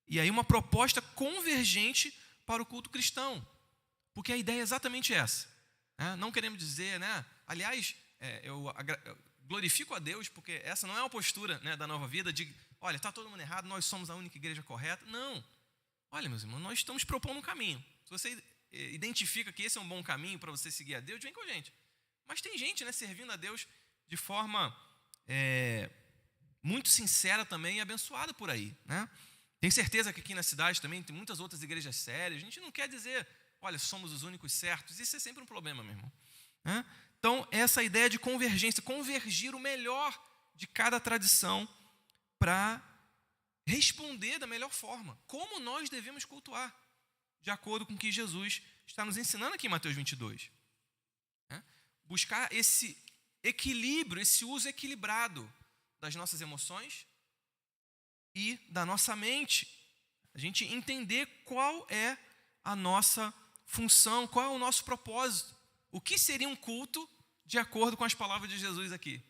E aí uma proposta convergente para o culto cristão. Porque a ideia é exatamente essa. Né? Não queremos dizer, né? Aliás, eu glorifico a Deus, porque essa não é uma postura, né, da Nova Vida de, olha, está todo mundo errado, nós somos a única igreja correta. Não. Olha, meus irmãos, nós estamos propondo um caminho. Se você identifica que esse é um bom caminho para você seguir a Deus, vem com a gente. Mas tem gente, né, servindo a Deus de forma muito sincera também e abençoada por aí, né? Tenho certeza que aqui na cidade também tem muitas outras igrejas sérias. A gente não quer dizer, olha, somos os únicos certos. Isso é sempre um problema, meu irmão. Né? Então, essa ideia de convergência, convergir o melhor de cada tradição para responder da melhor forma. Como nós devemos cultuar, de acordo com o que Jesus está nos ensinando aqui em Mateus 22. Né? Buscar esse equilíbrio, esse uso equilibrado das nossas emoções e da nossa mente. A gente entender qual é a nossa função, qual é o nosso propósito. O que seria um culto de acordo com as palavras de Jesus aqui?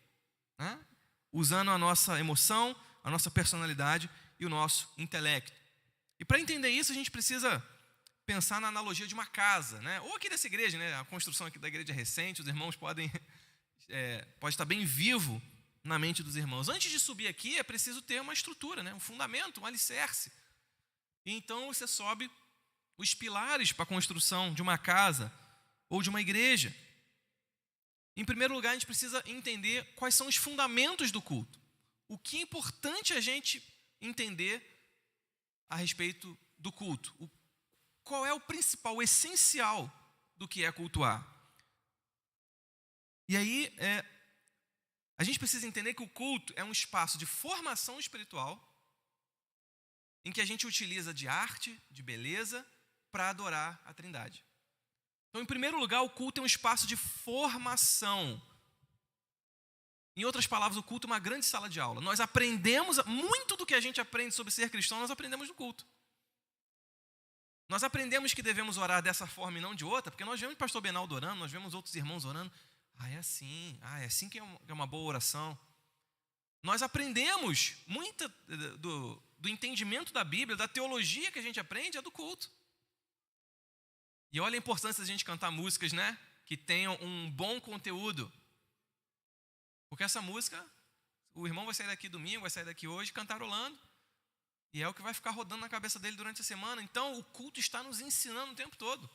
Né? Usando a nossa emoção, a nossa personalidade e o nosso intelecto. E para entender isso, a gente precisa pensar na analogia de uma casa, né? Ou aqui dessa igreja, né? A construção aqui da igreja é recente, os irmãos pode estar bem vivo na mente dos irmãos. Antes de subir aqui, é preciso ter uma estrutura, né? Um fundamento, um alicerce. E então você sobe os pilares para a construção de uma casa ou de uma igreja. Em primeiro lugar, a gente precisa entender quais são os fundamentos do culto. O que é importante a gente entender a respeito do culto. Qual é o principal, o essencial do que é cultuar. E aí, a gente precisa entender que o culto é um espaço de formação espiritual em que a gente utiliza de arte, de beleza, para adorar a Trindade. Então, em primeiro lugar, o culto é um espaço de formação. Em outras palavras, o culto é uma grande sala de aula. Nós aprendemos, muito do que a gente aprende sobre ser cristão, nós aprendemos no culto. Nós aprendemos que devemos orar dessa forma e não de outra, porque nós vemos o pastor Benaldo orando, nós vemos outros irmãos orando. É assim que é uma boa oração. Nós aprendemos muito do entendimento da Bíblia, da teologia que a gente aprende, é do culto. E olha a importância da gente cantar músicas, né, que tenham um bom conteúdo. Porque essa música, o irmão vai sair daqui domingo, vai sair daqui hoje cantarolando. E é o que vai ficar rodando na cabeça dele durante a semana. Então, o culto está nos ensinando o tempo todo.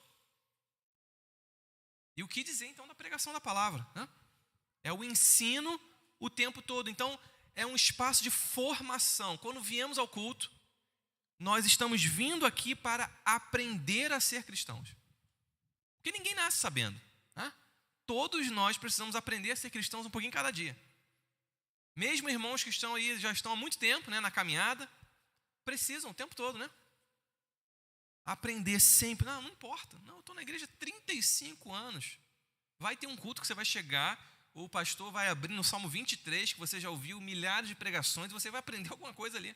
E o que dizer, então, da pregação da palavra? Né? É o ensino o tempo todo. Então, é um espaço de formação. Quando viemos ao culto, nós estamos vindo aqui para aprender a ser cristãos. Porque ninguém nasce sabendo. Né? Todos nós precisamos aprender a ser cristãos um pouquinho cada dia. Mesmo irmãos que estão aí, já estão há muito tempo, né, na caminhada, precisam o tempo todo, né? aprender sempre. Não importa. Não, eu estou na igreja há 35 anos. Vai ter um culto que você vai chegar, o pastor vai abrir no Salmo 23, que você já ouviu milhares de pregações, e você vai aprender alguma coisa ali.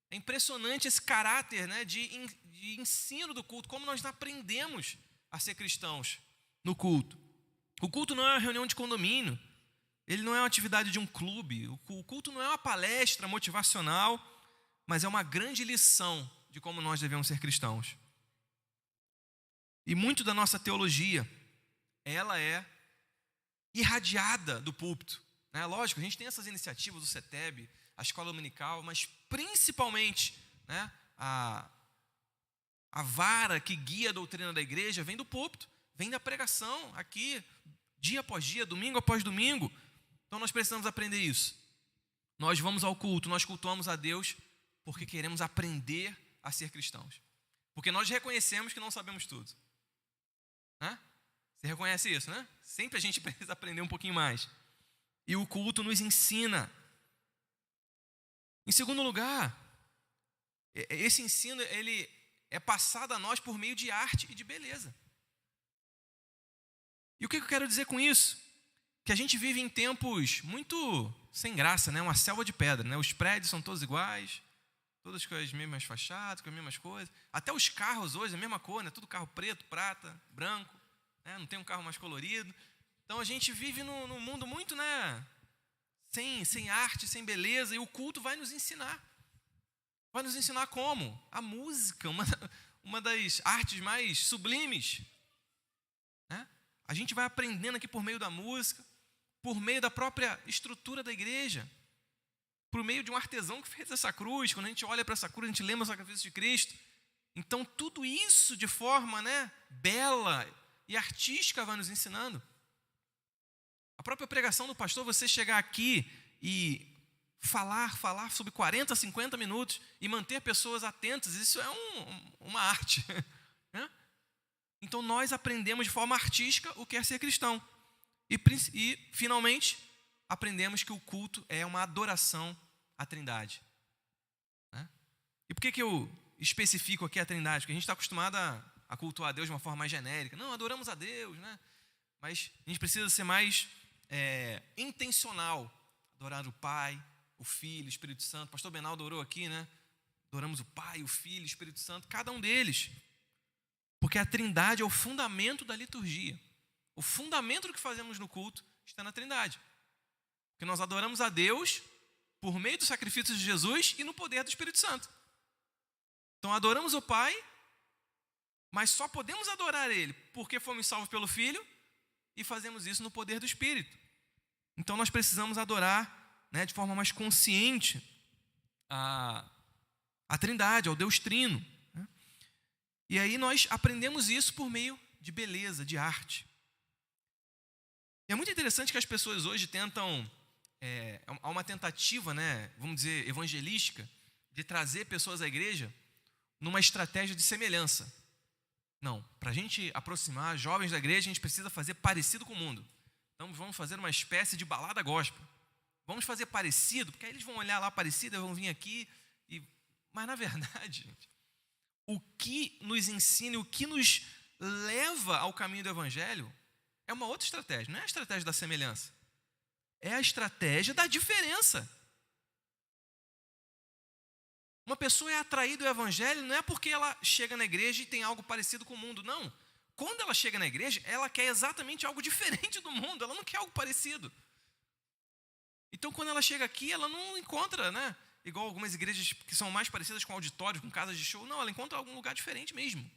É impressionante esse caráter, né, de ensino do culto, como nós aprendemos a ser cristãos no culto. O culto não é uma reunião de condomínio, ele não é uma atividade de um clube, o culto não é uma palestra motivacional, mas é uma grande lição de como nós devemos ser cristãos. E muito da nossa teologia, ela é irradiada do púlpito, né? Lógico, a gente tem essas iniciativas do CETEB, a escola dominical, mas principalmente, né, a vara que guia a doutrina da igreja vem do púlpito, vem da pregação aqui, dia após dia, domingo após domingo. Então nós precisamos aprender isso. Nós vamos ao culto, nós cultuamos a Deus porque queremos aprender a ser cristãos. Porque nós reconhecemos que não sabemos tudo. Né? Você reconhece isso, né? Sempre a gente precisa aprender um pouquinho mais. E o culto nos ensina. Em segundo lugar, esse ensino ele é passado a nós por meio de arte e de beleza. E o que eu quero dizer com isso? Que a gente vive em tempos muito sem graça, né? Uma selva de pedra, né? Os prédios são todos iguais, todos com as mesmas fachadas, com as mesmas coisas. Até os carros hoje, a mesma cor, né? Tudo carro preto, prata, branco, né? Não tem um carro mais colorido. Então a gente vive num mundo muito, né? Sem arte, sem beleza, e o culto vai nos ensinar. Vai nos ensinar como? A música, uma das artes mais sublimes. Né? A gente vai aprendendo aqui por meio da música, por meio da própria estrutura da igreja, por meio de um artesão que fez essa cruz. Quando a gente olha para essa cruz, a gente lembra o sacrifício de Cristo. Então, tudo isso de forma, né, bela e artística vai nos ensinando. A própria pregação do pastor, você chegar aqui e falar sobre 40, 50 minutos e manter pessoas atentas, isso é uma arte. Né? Então, nós aprendemos de forma artística o que é ser cristão. E, finalmente, aprendemos que o culto é uma adoração à Trindade. Né? E por que eu especifico aqui a Trindade? Porque a gente está acostumado a cultuar a Deus de uma forma mais genérica. Não, adoramos a Deus, né? Mas a gente precisa ser mais intencional. Adorar o Pai, o Filho, o Espírito Santo. O pastor Benaldo orou aqui, né? Adoramos o Pai, o Filho, o Espírito Santo, cada um deles. Porque a Trindade é o fundamento da liturgia. O fundamento do que fazemos no culto está na Trindade. Porque nós adoramos a Deus por meio do sacrifício de Jesus e no poder do Espírito Santo. Então adoramos o Pai, mas só podemos adorar Ele porque fomos salvos pelo Filho e fazemos isso no poder do Espírito. Então nós precisamos adorar, né, de forma mais consciente a Trindade, ao Deus Trino. Né? E aí nós aprendemos isso por meio de beleza, de arte. E é muito interessante que as pessoas hoje tentam, há uma tentativa, né, vamos dizer, evangelística, de trazer pessoas à igreja numa estratégia de semelhança. Não, para a gente aproximar jovens da igreja, a gente precisa fazer parecido com o mundo. Então vamos fazer uma espécie de balada gospel. Vamos fazer parecido, porque aí eles vão olhar lá parecido, vão vir aqui. Mas na verdade, gente, o que nos ensina, o que nos leva ao caminho do evangelho é uma outra estratégia. Não é a estratégia da semelhança. É a estratégia da diferença. Uma pessoa é atraída ao evangelho não é porque ela chega na igreja e tem algo parecido com o mundo, não. Quando ela chega na igreja, ela quer exatamente algo diferente do mundo, ela não quer algo parecido. Então, quando ela chega aqui, ela não encontra, né, igual algumas igrejas que são mais parecidas com auditórios, com casas de show, não, ela encontra algum lugar diferente mesmo.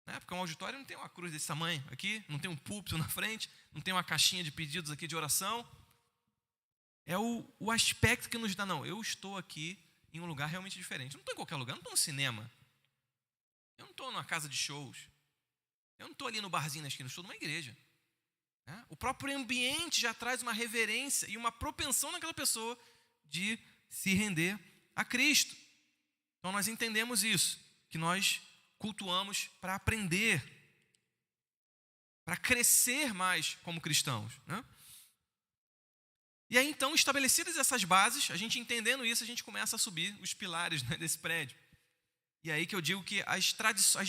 Né? Porque um auditório não tem uma cruz desse tamanho aqui, não tem um púlpito na frente, não tem uma caixinha de pedidos aqui de oração. É o aspecto que nos dá, não, eu estou aqui em um lugar realmente diferente. Eu não estou em qualquer lugar, eu não estou no cinema. Eu não estou numa casa de shows. Eu não estou ali no barzinho na esquina, eu estou numa igreja. Né? O próprio ambiente já traz uma reverência e uma propensão naquela pessoa de se render a Cristo. Então nós entendemos isso, que nós cultuamos para aprender, para crescer mais como cristãos. Né? E aí então, estabelecidas essas bases, a gente entendendo isso, a gente começa a subir os pilares, né, desse prédio. E aí que eu digo que as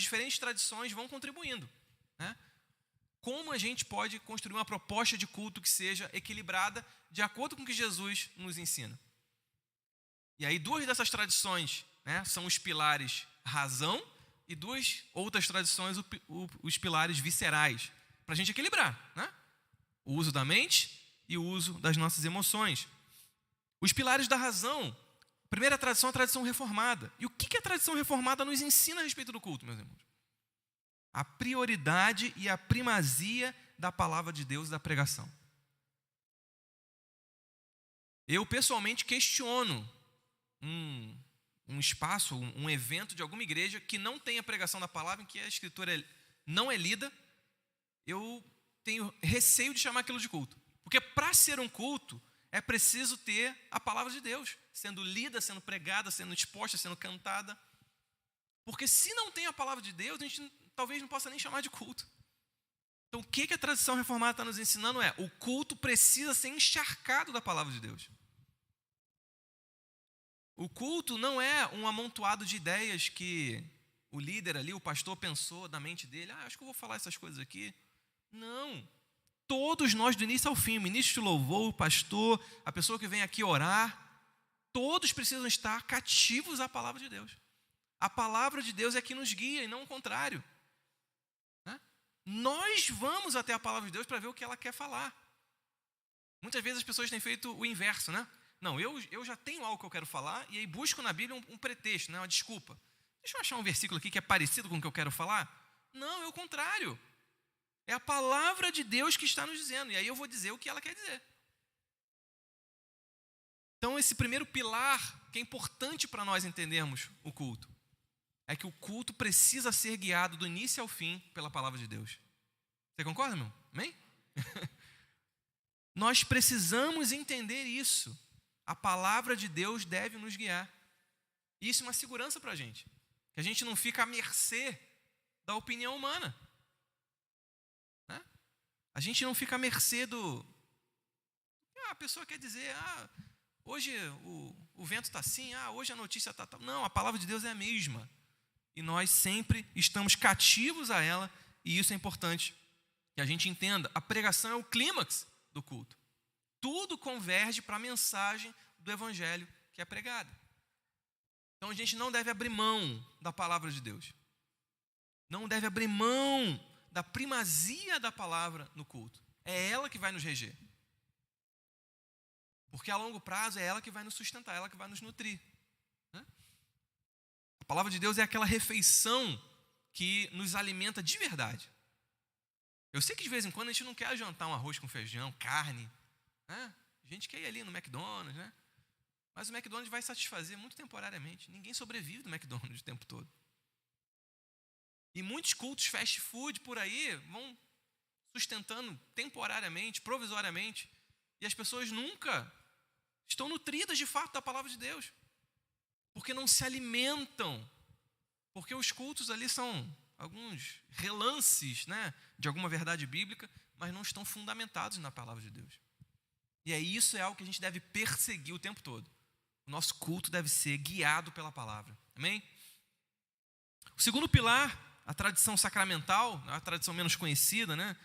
diferentes tradições vão contribuindo, né? Como a gente pode construir uma proposta de culto que seja equilibrada de acordo com o que Jesus nos ensina. E aí 2 dessas tradições, né, são os pilares razão e 2 outras tradições os pilares viscerais, para a gente equilibrar, né? O uso da mente e o uso das nossas emoções. Os pilares da razão. A primeira tradição é a tradição reformada. E o que a tradição reformada nos ensina a respeito do culto, meus irmãos? A prioridade e a primazia da palavra de Deus e da pregação. Eu, pessoalmente, questiono um espaço, um evento de alguma igreja que não tenha pregação da palavra, em que a escritura não é lida. Eu tenho receio de chamar aquilo de culto. Porque para ser um culto, é preciso ter a palavra de Deus sendo lida, sendo pregada, sendo exposta, sendo cantada. Porque se não tem a palavra de Deus, a gente talvez não possa nem chamar de culto. Então o que a tradição reformada está nos ensinando é: o culto precisa ser encharcado da palavra de Deus. O culto não é um amontoado de ideias que o líder ali, o pastor, pensou da mente dele. Acho que eu vou falar essas coisas aqui. Não. Todos nós, do início ao fim, o ministro de louvor, o pastor, a pessoa que vem aqui orar, todos precisam estar cativos à palavra de Deus. A palavra de Deus é que nos guia e não o contrário. Né? Nós vamos até a palavra de Deus para ver o que ela quer falar. Muitas vezes as pessoas têm feito o inverso, né? Não, eu já tenho algo que eu quero falar e aí busco na Bíblia um pretexto, né? Uma desculpa. Deixa eu achar um versículo aqui que é parecido com o que eu quero falar. Não, é o contrário. É a palavra de Deus que está nos dizendo. E aí eu vou dizer o que ela quer dizer. Então esse primeiro pilar, que é importante para nós entendermos o culto, é que o culto precisa ser guiado do início ao fim pela palavra de Deus. Você concorda, irmão? Amém? Nós precisamos entender isso. A palavra de Deus deve nos guiar. Isso é uma segurança para a gente. Que a gente não fica à mercê da opinião humana. Né? A gente não fica à mercê do... a pessoa quer dizer, hoje o vento está assim, hoje a notícia está tal. Não, a palavra de Deus é a mesma. E nós sempre estamos cativos a ela, e isso é importante que a gente entenda. A pregação é o clímax do culto. Tudo converge para a mensagem do evangelho que é pregada. Então a gente não deve abrir mão da palavra de Deus. Não deve abrir mão da primazia da palavra no culto. É ela que vai nos reger. Porque a longo prazo é ela que vai nos sustentar, é ela que vai nos nutrir. Né? A palavra de Deus é aquela refeição que nos alimenta de verdade. Eu sei que de vez em quando a gente não quer jantar um arroz com feijão, carne. Né? A gente quer ir ali no McDonald's, né? Mas o McDonald's vai satisfazer muito temporariamente. Ninguém sobrevive do McDonald's o tempo todo. E muitos cultos fast food por aí vão sustentando temporariamente, provisoriamente. E as pessoas nunca estão nutridas de fato da palavra de Deus. Porque não se alimentam. Porque os cultos ali são alguns relances, né, de alguma verdade bíblica, mas não estão fundamentados na palavra de Deus. E isso é algo que a gente deve perseguir o tempo todo. O nosso culto deve ser guiado pela palavra. Amém? O segundo pilar, a tradição sacramental, a tradição menos conhecida, né?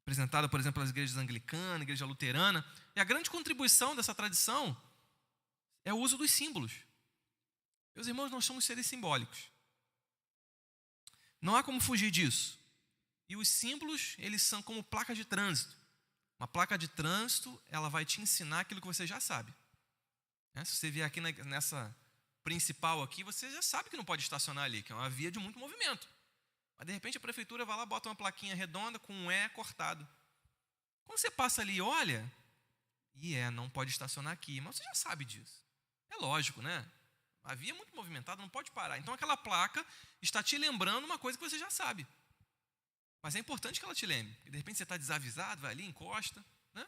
Apresentada, por exemplo, pelas igrejas anglicanas, igreja luterana. E a grande contribuição dessa tradição é o uso dos símbolos. Meus irmãos, nós somos seres simbólicos. Não há como fugir disso. E os símbolos, eles são como placas de trânsito. Uma placa de trânsito, ela vai te ensinar aquilo que você já sabe. Se você vier aqui nessa principal aqui, você já sabe que não pode estacionar ali, que é uma via de muito movimento. Mas de repente a prefeitura vai lá, bota uma plaquinha redonda com um E cortado. Quando você passa ali e olha, não pode estacionar aqui, mas você já sabe disso. É lógico, né? A via é muito movimentada, não pode parar. Então aquela placa está te lembrando uma coisa que você já sabe. Mas é importante que ela te lembre. De repente você está desavisado, vai ali, encosta. Né?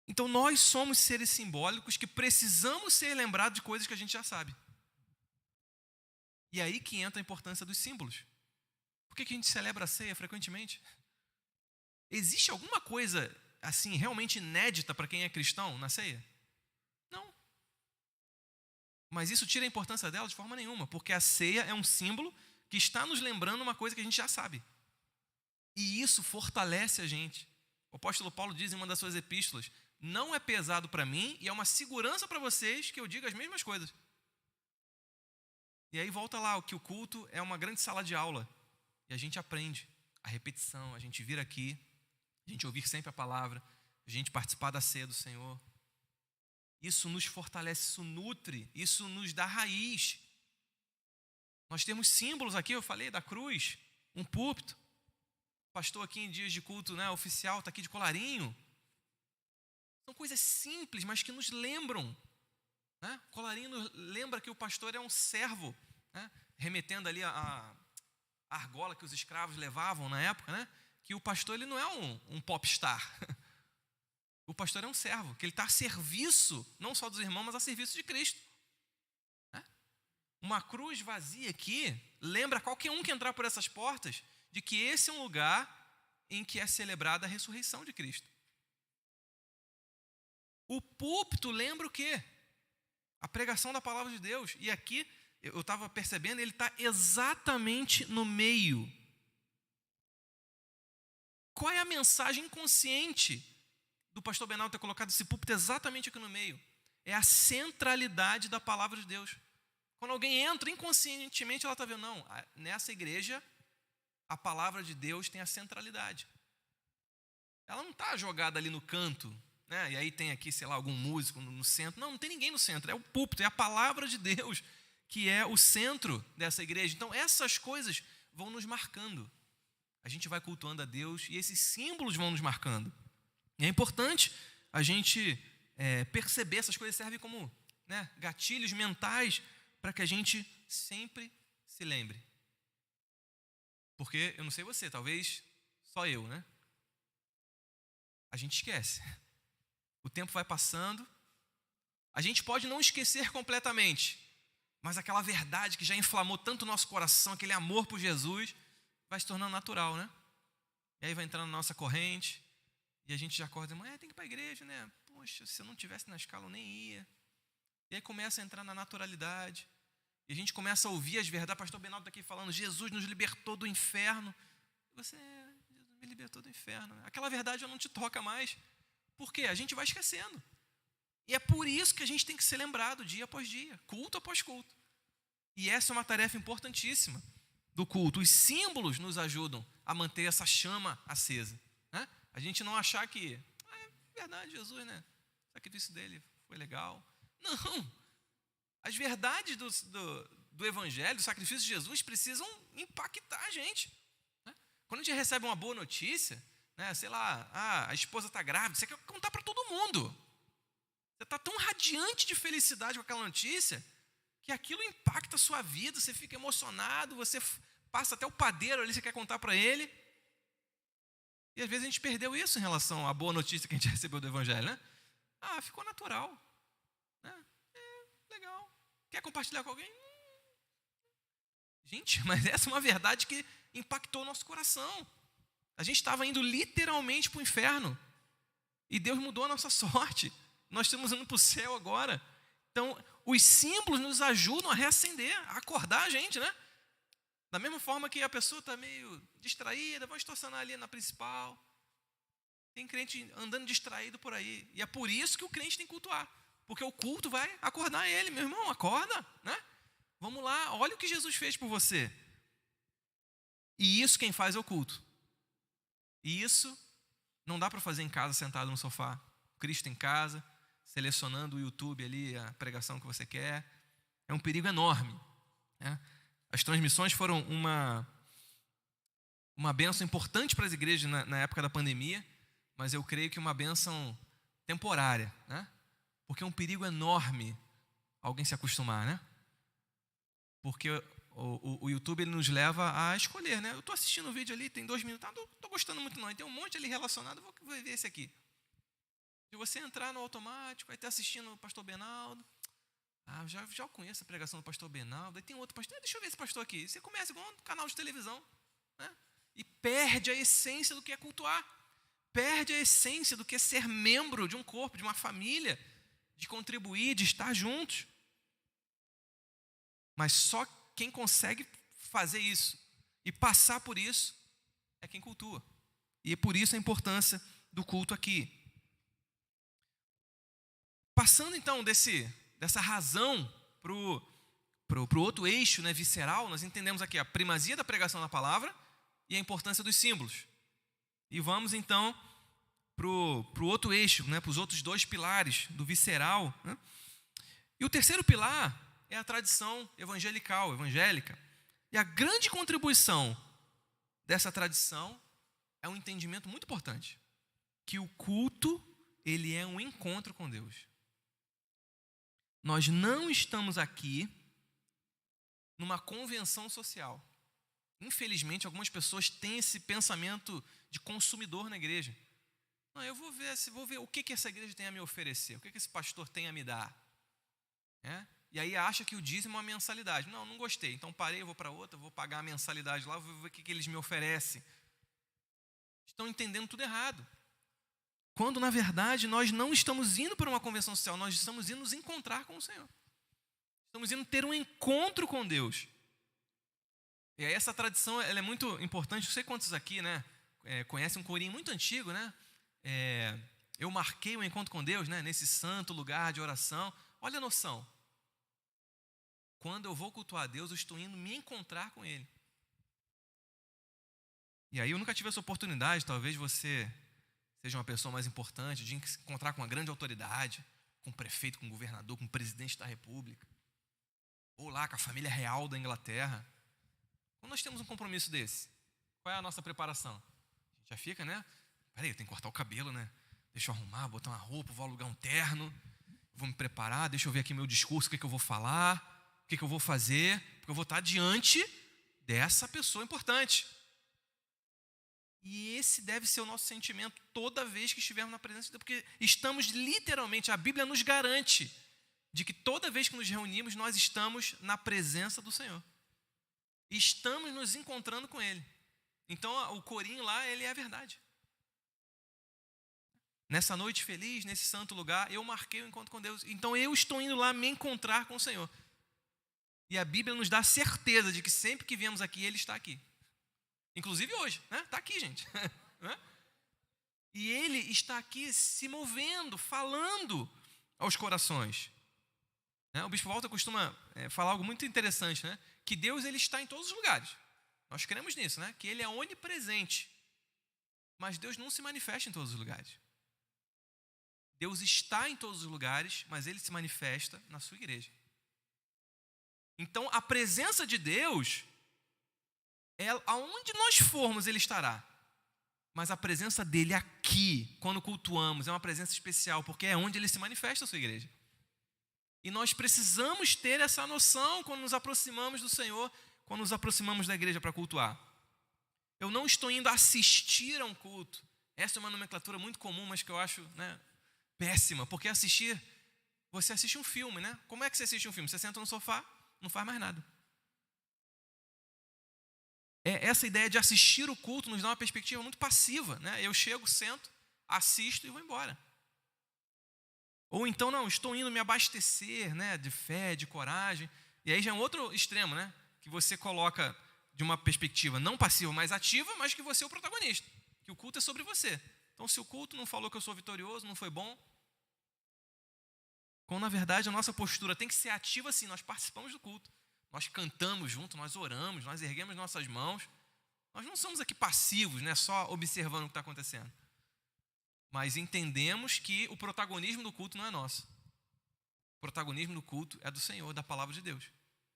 Então nós somos seres simbólicos que precisamos ser lembrados de coisas que a gente já sabe. E aí que entra a importância dos símbolos. Por que a gente celebra a ceia frequentemente? Existe alguma coisa assim realmente inédita para quem é cristão na ceia? Não. Mas isso tira a importância dela de forma nenhuma, porque a ceia é um símbolo que está nos lembrando uma coisa que a gente já sabe. E isso fortalece a gente. O apóstolo Paulo diz em uma das suas epístolas: não é pesado para mim e é uma segurança para vocês que eu diga as mesmas coisas. E aí volta lá, que o culto é uma grande sala de aula. E a gente aprende a repetição, a gente vir aqui, a gente ouvir sempre a palavra, a gente participar da ceia do Senhor. Isso nos fortalece, isso nutre, isso nos dá raiz. Nós temos símbolos aqui, eu falei da cruz, um púlpito. O pastor aqui em dias de culto, né, oficial, está aqui de colarinho. São coisas simples, mas que nos lembram. Né? O colarinho nos lembra que o pastor é um servo, né? Remetendo ali a argola que os escravos levavam na época, né? Que o pastor ele não é um popstar. O pastor é um servo, que ele está a serviço, não só dos irmãos, mas a serviço de Cristo. Né? Uma cruz vazia aqui lembra qualquer um que entrar por essas portas de que esse é um lugar em que é celebrada a ressurreição de Cristo. O púlpito lembra o quê? A pregação da palavra de Deus. E aqui, eu estava percebendo, ele está exatamente no meio. Qual é a mensagem inconsciente do pastor Benal ter colocado esse púlpito exatamente aqui no meio? É a centralidade da palavra de Deus. Quando alguém entra inconscientemente, ela está vendo, não, nessa igreja, a palavra de Deus tem a centralidade. Ela não está jogada ali no canto, né? E aí tem aqui, sei lá, algum músico no centro. Não tem ninguém no centro, é o púlpito, é a palavra de Deus que é o centro dessa igreja. Então essas coisas vão nos marcando. A gente vai cultuando a Deus e esses símbolos vão nos marcando. E é importante a gente perceber, essas coisas servem como, né, gatilhos mentais para que a gente sempre se lembre. Porque, eu não sei você, talvez só eu, né? A gente esquece. O tempo vai passando, a gente pode não esquecer completamente, mas aquela verdade que já inflamou tanto o nosso coração, aquele amor por Jesus, vai se tornando natural, né? E aí vai entrando na nossa corrente, e a gente já acorda, tem que ir para a igreja, né? Poxa, se eu não estivesse na escala, eu nem ia. E aí começa a entrar na naturalidade, e a gente começa a ouvir as verdades. O pastor Benaldo está aqui falando, Jesus nos libertou do inferno. Jesus me libertou do inferno. Aquela verdade já não te toca mais. Por quê? A gente vai esquecendo. E é por isso que a gente tem que ser lembrado dia após dia, culto após culto. E essa é uma tarefa importantíssima do culto. Os símbolos nos ajudam a manter essa chama acesa. Né? A gente não achar que, é verdade, Jesus, né? O sacrifício dele foi legal. Não. As verdades do Evangelho, do sacrifício de Jesus, precisam impactar a gente. Né? Quando a gente recebe uma boa notícia, né, sei lá, a esposa está grávida, você quer contar para todo mundo. Você está tão radiante de felicidade com aquela notícia, que aquilo impacta a sua vida, você fica emocionado, você passa até o padeiro ali, você quer contar para ele. E às vezes a gente perdeu isso em relação à boa notícia que a gente recebeu do Evangelho, né? Ficou natural. Né? Legal. Quer compartilhar com alguém? Gente, mas essa é uma verdade que impactou o nosso coração. A gente estava indo literalmente para o inferno. E Deus mudou a nossa sorte. Nós estamos indo para o céu agora. Então, os símbolos nos ajudam a reacender, a acordar a gente, né? Da mesma forma que a pessoa está meio distraída, vamos estacionar ali na principal. Tem crente andando distraído por aí. E é por isso que o crente tem que cultuar. Porque o culto vai acordar ele. Meu irmão, acorda, né? Vamos lá, olha o que Jesus fez por você. E isso quem faz é o culto. E isso não dá para fazer em casa, sentado no sofá. Cristo em casa, selecionando o YouTube ali, a pregação que você quer. É um perigo enorme. Né? As transmissões foram uma bênção importante para as igrejas na época da pandemia, mas eu creio que uma bênção temporária, né? Porque é um perigo enorme alguém se acostumar, né? Porque o YouTube ele nos leva a escolher, né? Eu estou assistindo o vídeo ali, tem 2 minutos, não estou gostando muito não, e tem um monte ali relacionado, vou ver esse aqui. Se você entrar no automático, aí está assistindo o pastor Benaldo, já conheço a pregação do pastor Benaldo, aí tem outro pastor, deixa eu ver esse pastor aqui. Você começa igual um canal de televisão, né? E perde a essência do que é cultuar, perde a essência do que é ser membro de um corpo, de uma família, de contribuir, de estar juntos. Mas só quem consegue fazer isso e passar por isso é quem cultua. E é por isso a importância do culto aqui. Passando então dessa razão para o outro eixo, né, visceral, nós entendemos aqui a primazia da pregação da palavra e a importância dos símbolos. E vamos então para o outro eixo, né, para os outros dois pilares do visceral. Né? E o terceiro pilar é a tradição evangélica. E a grande contribuição dessa tradição é um entendimento muito importante, que o culto, ele é um encontro com Deus. Nós não estamos aqui numa convenção social. Infelizmente, algumas pessoas têm esse pensamento de consumidor na igreja. Não, eu vou ver o que essa igreja tem a me oferecer, o que esse pastor tem a me dar. E aí acha que o dízimo é uma mensalidade. Não gostei, então parei, eu vou para outra, vou pagar a mensalidade lá, vou ver o que eles me oferecem. Estão entendendo tudo errado. Quando, na verdade, nós não estamos indo para uma convenção social, nós estamos indo nos encontrar com o Senhor. Estamos indo ter um encontro com Deus. E aí essa tradição ela é muito importante. Não sei quantos aqui, né, conhecem um corinho muito antigo, né? Eu marquei um encontro com Deus, né, nesse santo lugar de oração. Olha a noção. Quando eu vou cultuar a Deus, eu estou indo me encontrar com Ele. E aí eu nunca tive essa oportunidade, talvez você seja uma pessoa mais importante, de se encontrar com uma grande autoridade, com o prefeito, com o governador, com o presidente da república, ou lá com a família real da Inglaterra. Quando nós temos um compromisso desse, qual é a nossa preparação? A gente já fica, né? Peraí, eu tenho que cortar o cabelo, né? Deixa eu arrumar, botar uma roupa, vou alugar um terno, vou me preparar, deixa eu ver aqui meu discurso, o que eu vou falar, o que eu vou fazer, porque eu vou estar diante dessa pessoa importante. E esse deve ser o nosso sentimento toda vez que estivermos na presença de Deus, porque estamos literalmente, a Bíblia nos garante de que toda vez que nos reunimos, nós estamos na presença do Senhor. Estamos nos encontrando com Ele. Então, o corinho lá, ele é a verdade. Nessa noite feliz, nesse santo lugar, eu marquei o encontro com Deus. Então, eu estou indo lá me encontrar com o Senhor. E a Bíblia nos dá certeza de que sempre que viemos aqui, Ele está aqui. Inclusive hoje, né? Está aqui, gente. E Ele está aqui se movendo, falando aos corações. O Bispo Walter costuma falar algo muito interessante, né? Que Deus ele está em todos os lugares. Nós cremos nisso, né? Que Ele é onipresente. Mas Deus não se manifesta em todos os lugares. Deus está em todos os lugares, mas Ele se manifesta na sua igreja. Então, a presença de Deus, aonde nós formos, Ele estará. Mas a presença dEle aqui, quando cultuamos, é uma presença especial, porque é onde Ele se manifesta na sua igreja. E nós precisamos ter essa noção quando nos aproximamos do Senhor, quando nos aproximamos da igreja para cultuar. Eu não estou indo assistir a um culto. Essa é uma nomenclatura muito comum, mas que eu acho, né, péssima, porque você assiste um filme, né? Como é que você assiste um filme? Você senta no sofá, não faz mais nada. Essa ideia de assistir o culto nos dá uma perspectiva muito passiva, né? Eu chego, sento, assisto e vou embora. Ou então, não, estou indo me abastecer, né, de fé, de coragem. E aí já é um outro extremo, né? Que você coloca de uma perspectiva não passiva, mas ativa, mas que você é o protagonista. Que o culto é sobre você. Então, se o culto não falou que eu sou vitorioso, não foi bom. Quando, na verdade, a nossa postura tem que ser ativa assim. Nós participamos do culto. Nós cantamos junto, nós oramos, nós erguemos nossas mãos. Nós não somos aqui passivos, né, só observando o que está acontecendo. Mas entendemos que o protagonismo do culto não é nosso. O protagonismo do culto é do Senhor, da palavra de Deus.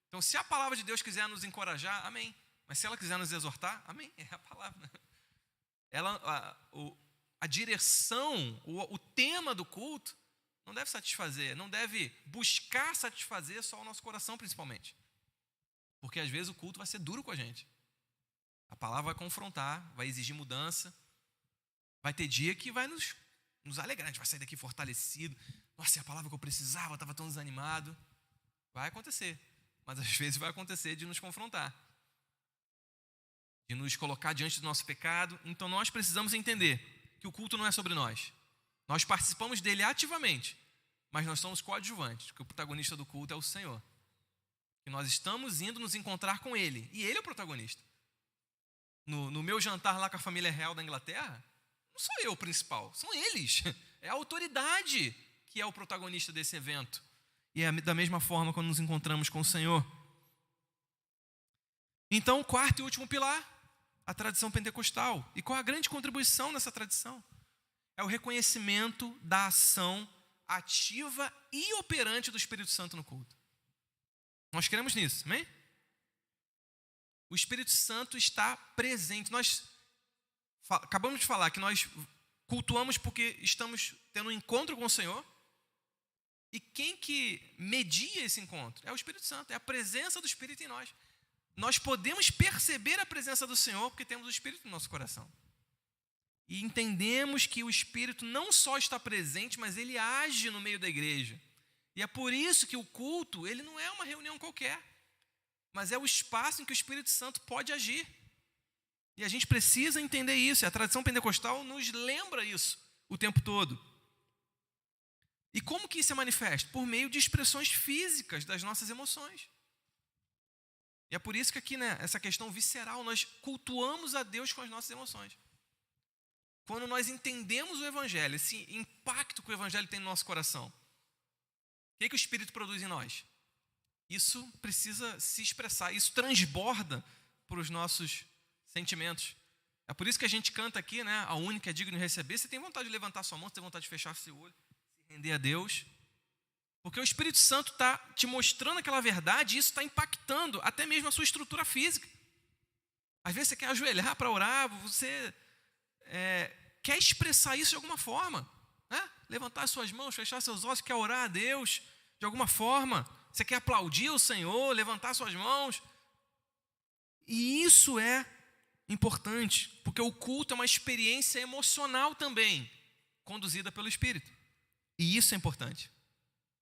Então, se a palavra de Deus quiser nos encorajar, amém. Mas se ela quiser nos exortar, amém. É a palavra. A direção, o tema do culto não deve satisfazer, não deve buscar satisfazer só o nosso coração, principalmente. Porque às vezes o culto vai ser duro com a gente. A palavra vai confrontar, vai exigir mudança. Vai ter dia que vai nos alegrar, a gente vai sair daqui fortalecido. Nossa, é a palavra que eu precisava, eu estava tão desanimado. Vai acontecer, mas às vezes vai acontecer de nos confrontar. De nos colocar diante do nosso pecado. Então nós precisamos entender que o culto não é sobre nós. Nós participamos dele ativamente, mas nós somos coadjuvantes, porque o protagonista do culto é o Senhor. que nós estamos indo nos encontrar com Ele, e Ele é o protagonista. No meu jantar lá com a família real da Inglaterra, não sou eu o principal, são eles. É a autoridade que é o protagonista desse evento. E é da mesma forma quando nos encontramos com o Senhor. Então, o quarto e último pilar, a tradição pentecostal. E qual a grande contribuição nessa tradição? É o reconhecimento da ação ativa e operante do Espírito Santo no culto. Nós cremos nisso, amém? O Espírito Santo está presente. Nós acabamos de falar que nós cultuamos porque estamos tendo um encontro com o Senhor. E quem que media esse encontro? É o Espírito Santo, é a presença do Espírito em nós. Nós podemos perceber a presença do Senhor porque temos o Espírito no nosso coração. E entendemos que o Espírito não só está presente, mas ele age no meio da igreja. E é por isso que o culto, ele não é uma reunião qualquer, mas é o espaço em que o Espírito Santo pode agir. E a gente precisa entender isso. E a tradição pentecostal nos lembra isso o tempo todo. E como que isso se manifesta? Por meio de expressões físicas das nossas emoções. E é por isso que aqui, né, essa questão visceral, nós cultuamos a Deus com as nossas emoções. Quando nós entendemos o Evangelho, esse impacto que o Evangelho tem no nosso coração, o que o Espírito produz em nós? Isso precisa se expressar, isso transborda para os nossos sentimentos. É por isso que a gente canta aqui, né, a única é digno de receber. Você tem vontade de levantar sua mão, você tem vontade de fechar seu olho, se render a Deus. Porque o Espírito Santo está te mostrando aquela verdade e isso está impactando até mesmo a sua estrutura física. Às vezes você quer ajoelhar para orar, você quer expressar isso de alguma forma, né? Levantar suas mãos, fechar seus olhos, quer orar a Deus de alguma forma. Você quer aplaudir o Senhor, levantar suas mãos. E isso é importante, porque o culto é uma experiência emocional também, conduzida pelo Espírito. E isso é importante.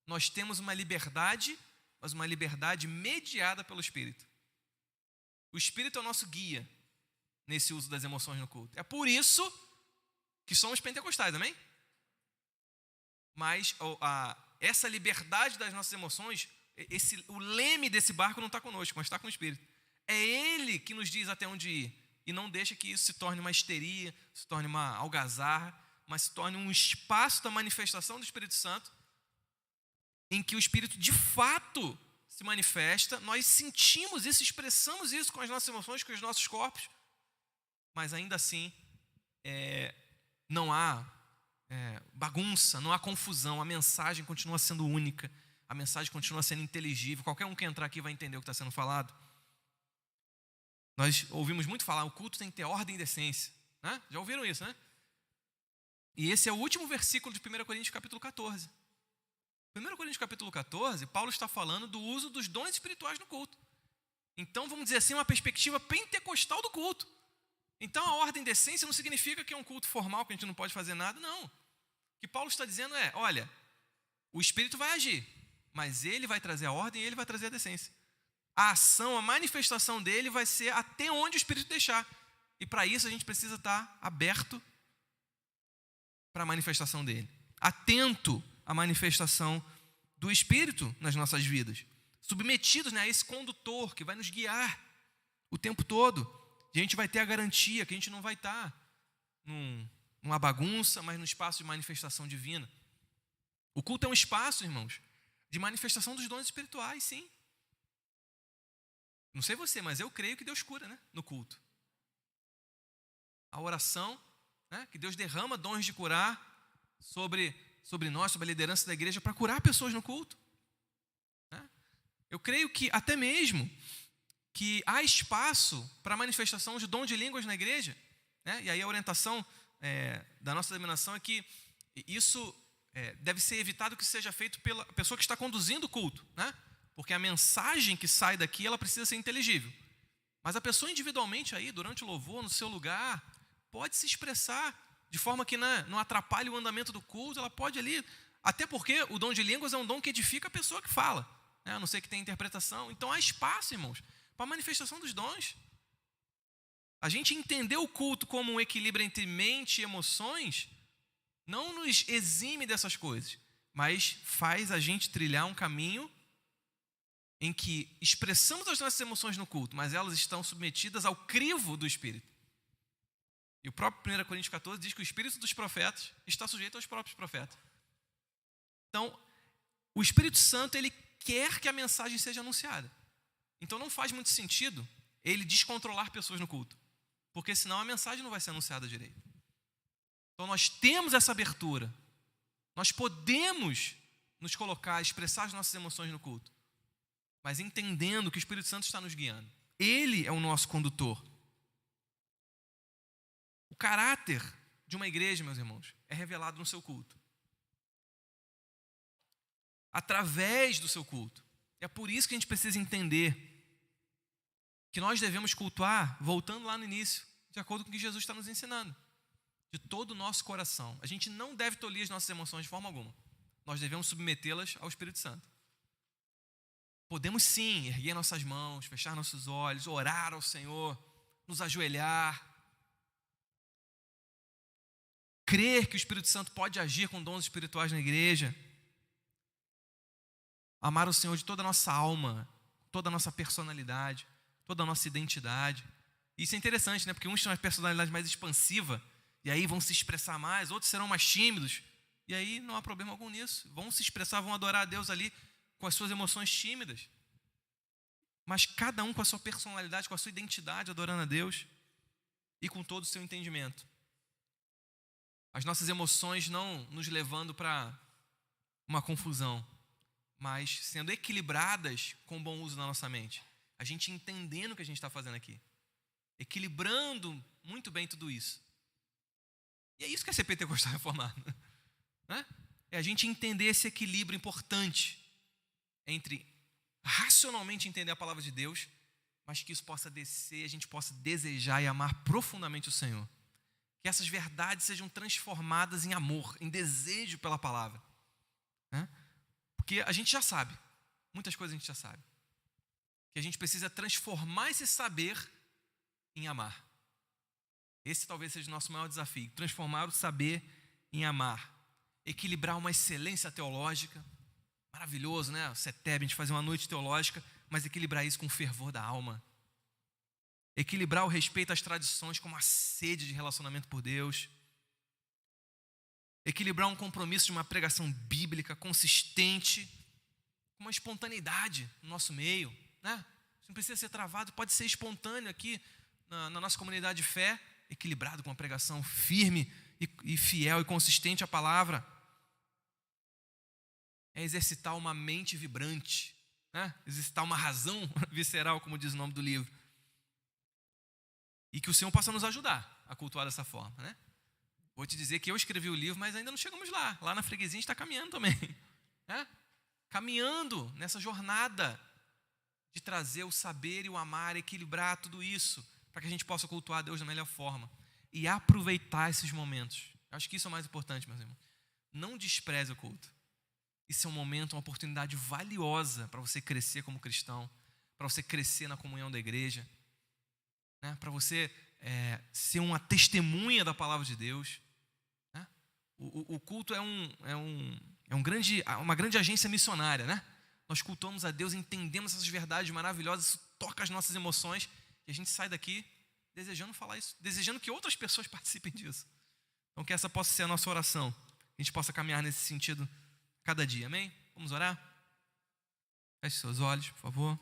Nós temos uma liberdade, mas uma liberdade mediada pelo Espírito. O Espírito é o nosso guia nesse uso das emoções no culto. É por isso que somos pentecostais, amém? Mas essa liberdade das nossas emoções, o leme desse barco não está conosco, mas está com o Espírito. É Ele que nos diz até onde ir. E não deixa que isso se torne uma histeria, se torne uma algazarra, mas se torne um espaço da manifestação do Espírito Santo, em que o Espírito de fato se manifesta, nós sentimos isso, expressamos isso com as nossas emoções, com os nossos corpos, mas ainda assim não há bagunça, não há confusão, a mensagem continua sendo única, a mensagem continua sendo inteligível, qualquer um que entrar aqui vai entender o que está sendo falado. Nós ouvimos muito falar, o culto tem que ter ordem e decência, né? Já ouviram isso, né? E esse é o último versículo de 1 Coríntios capítulo 14. 1 Coríntios capítulo 14, Paulo está falando do uso dos dons espirituais no culto. Então, vamos dizer assim, uma perspectiva pentecostal do culto. Então, a ordem e decência não significa que é um culto formal, que a gente não pode fazer nada, não. O que Paulo está dizendo é, olha, o Espírito vai agir, mas ele vai trazer a ordem e ele vai trazer a decência. A ação, a manifestação dele vai ser até onde o Espírito deixar. E para isso a gente precisa estar aberto para a manifestação dele. Atento à manifestação do Espírito nas nossas vidas. Submetidos, né, a esse condutor que vai nos guiar o tempo todo. E a gente vai ter a garantia que a gente não vai estar numa bagunça, mas no espaço de manifestação divina. O culto é um espaço, irmãos, de manifestação dos dons espirituais, sim. Não sei você, mas eu creio que Deus cura, né, no culto. A oração, né, que Deus derrama dons de curar sobre nós, sobre a liderança da igreja, para curar pessoas no culto. Né? Eu creio que até mesmo que há espaço para a manifestação de dom de línguas na igreja. Né? E aí a orientação da nossa denominação é que isso deve ser evitado que seja feito pela pessoa que está conduzindo o culto, né? Porque a mensagem que sai daqui, ela precisa ser inteligível. Mas a pessoa individualmente aí, durante o louvor, no seu lugar, pode se expressar de forma que não atrapalhe o andamento do culto, ela pode ali, até porque o dom de línguas é um dom que edifica a pessoa que fala, né? A não ser que tenha interpretação. Então há espaço, irmãos, para a manifestação dos dons. A gente entender o culto como um equilíbrio entre mente e emoções não nos exime dessas coisas, mas faz a gente trilhar um caminho em que expressamos as nossas emoções no culto, mas elas estão submetidas ao crivo do Espírito. E o próprio 1 Coríntios 14 diz que o Espírito dos profetas está sujeito aos próprios profetas. Então, o Espírito Santo, ele quer que a mensagem seja anunciada. Então não faz muito sentido ele descontrolar pessoas no culto, porque senão a mensagem não vai ser anunciada direito. Então nós temos essa abertura, nós podemos nos colocar, expressar as nossas emoções no culto, mas entendendo que o Espírito Santo está nos guiando. Ele é o nosso condutor. O caráter de uma igreja, meus irmãos, é revelado no seu culto, através do seu culto. É por isso que a gente precisa entender que nós devemos cultuar, voltando lá no início, de acordo com o que Jesus está nos ensinando, de todo o nosso coração. A gente não deve tolir as nossas emoções de forma alguma. Nós devemos submetê-las ao Espírito Santo. Podemos sim erguer nossas mãos, fechar nossos olhos, orar ao Senhor, nos ajoelhar, crer que o Espírito Santo pode agir com dons espirituais na igreja, amar o Senhor de toda a nossa alma, toda a nossa personalidade, toda a nossa identidade. Isso é interessante, né? Porque uns têm uma personalidade mais expansiva, e aí vão se expressar mais, outros serão mais tímidos, e aí não há problema algum nisso. Vão se expressar, vão adorar a Deus ali com as suas emoções tímidas. Mas cada um com a sua personalidade, com a sua identidade, adorando a Deus e com todo o seu entendimento. As nossas emoções não nos levando para uma confusão, mas sendo equilibradas com bom uso na nossa mente. A gente entendendo o que a gente está fazendo aqui. Equilibrando muito bem tudo isso. E é isso que é ser pentecostal reformado. Né? É a gente entender esse equilíbrio importante entre racionalmente entender a palavra de Deus, mas que isso possa descer, a gente possa desejar e amar profundamente o Senhor. Que essas verdades sejam transformadas em amor, em desejo pela palavra. Né? Porque a gente já sabe, muitas coisas a gente já sabe. Que a gente precisa transformar esse saber em amar. Esse talvez seja o nosso maior desafio, transformar o saber em amar. Equilibrar uma excelência teológica, maravilhoso, né? O CETEB, a gente fazer uma noite teológica, mas equilibrar isso com o fervor da alma. Equilibrar o respeito às tradições com uma sede de relacionamento por Deus. Equilibrar um compromisso de uma pregação bíblica consistente, com uma espontaneidade no nosso meio. Né? Não precisa ser travado, pode ser espontâneo aqui na nossa comunidade de fé, equilibrado com uma pregação firme e fiel e consistente à palavra. É exercitar uma mente vibrante, né? Exercitar uma razão visceral, como diz o nome do livro. E que o Senhor possa nos ajudar a cultuar dessa forma. Né? Vou te dizer que eu escrevi o livro, mas ainda não chegamos lá. Lá na freguesia a gente está caminhando também. Né? Caminhando nessa jornada de trazer o saber e o amar, equilibrar tudo isso, para que a gente possa cultuar a Deus da melhor forma. E aproveitar esses momentos. Acho que isso é o mais importante, meus irmãos. Não despreze o culto. Isso é um momento, uma oportunidade valiosa para você crescer como cristão, para você crescer na comunhão da igreja, né? Para você ser uma testemunha da palavra de Deus. Né? O culto é uma grande agência missionária, né? Nós cultuamos a Deus, entendemos essas verdades maravilhosas, isso toca as nossas emoções e a gente sai daqui desejando falar isso, desejando que outras pessoas participem disso. Então que essa possa ser a nossa oração, que a gente possa caminhar nesse sentido cada dia, amém? Vamos orar? Feche seus olhos, por favor.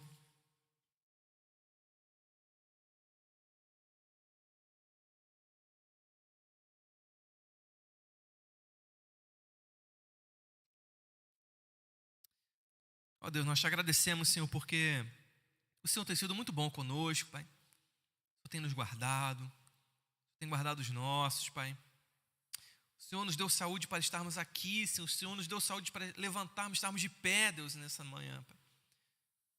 Ó Deus, nós te agradecemos, Senhor, porque o Senhor tem sido muito bom conosco, Pai. O Senhor tem nos guardado, tem guardado os nossos, Pai. O Senhor nos deu saúde para estarmos aqui, Senhor. O Senhor nos deu saúde para levantarmos, estarmos de pé, Deus, nessa manhã, Pai.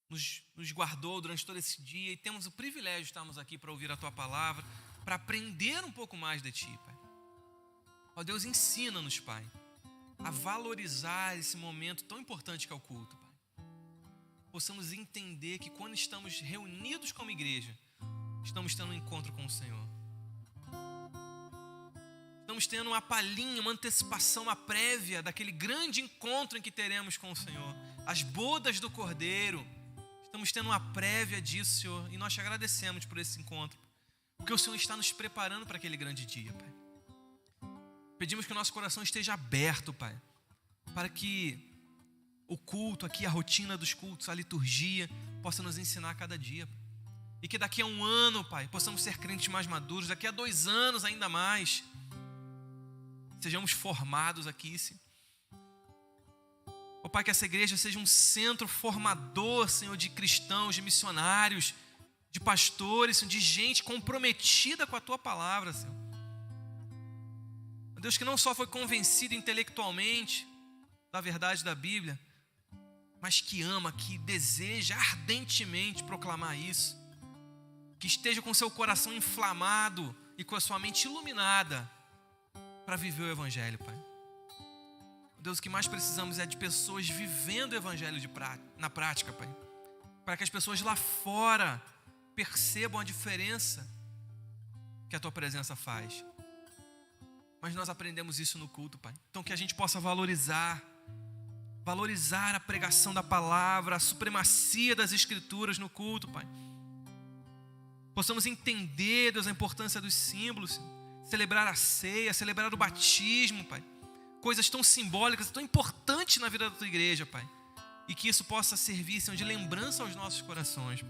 Nos guardou durante todo esse dia e temos o privilégio de estarmos aqui para ouvir a Tua palavra, para aprender um pouco mais de Ti, Pai. Ó Deus, ensina-nos, Pai, a valorizar esse momento tão importante que é o culto, Pai. Possamos entender que quando estamos reunidos como igreja, estamos tendo um encontro com o Senhor. Estamos tendo uma palhinha, uma antecipação, uma prévia daquele grande encontro em que teremos com o Senhor. As bodas do Cordeiro, Estamos tendo uma prévia disso, Senhor, e nós te agradecemos por esse encontro, porque o Senhor está nos preparando para aquele grande dia, Pai. Pedimos que o nosso coração esteja aberto, Pai, para que o culto aqui, a rotina dos cultos, a liturgia, possa nos ensinar a cada dia. E que daqui a 1 ano, Pai, possamos ser crentes mais maduros, daqui a 2 anos ainda mais, sejamos formados aqui, Senhor. Ó Pai, que essa igreja seja um centro formador, Senhor, de cristãos, de missionários, de pastores, Senhor, de gente comprometida com a Tua palavra, Senhor. Deus, que não só foi convencido intelectualmente da verdade da Bíblia, mas que ama, que deseja ardentemente proclamar isso, que esteja com seu coração inflamado e com a sua mente iluminada para viver o Evangelho, Pai. Deus, o que mais precisamos é de pessoas vivendo o Evangelho na prática, Pai, para que as pessoas lá fora percebam a diferença que a Tua presença faz. Mas nós aprendemos isso no culto, Pai. Então que a gente possa valorizar a pregação da palavra, a supremacia das Escrituras no culto, Pai. Possamos entender, Deus, a importância dos símbolos, celebrar a ceia, celebrar o batismo, Pai. Coisas tão simbólicas, tão importantes na vida da Tua igreja, Pai. E que isso possa servir, Senhor, de lembrança aos nossos corações.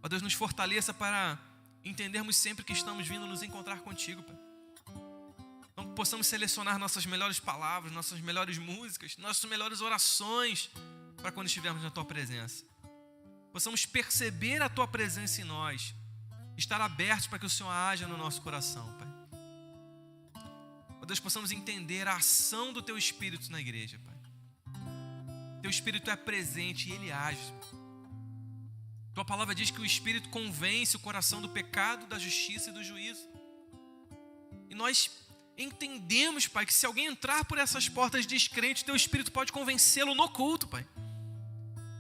Ó Deus, nos fortaleça para entendermos sempre que estamos vindo nos encontrar contigo, Pai. Então possamos selecionar nossas melhores palavras, nossas melhores músicas, nossas melhores orações para quando estivermos na Tua presença. Possamos perceber a Tua presença em nós, estar abertos para que o Senhor haja no nosso coração, Pai. Ó Deus, possamos entender a ação do Teu Espírito na igreja, Pai. Teu Espírito é presente e Ele age. Tua palavra diz que o Espírito convence o coração do pecado, da justiça e do juízo. E nós entendemos, Pai, que se alguém entrar por essas portas descrente, Teu Espírito pode convencê-lo no culto, Pai.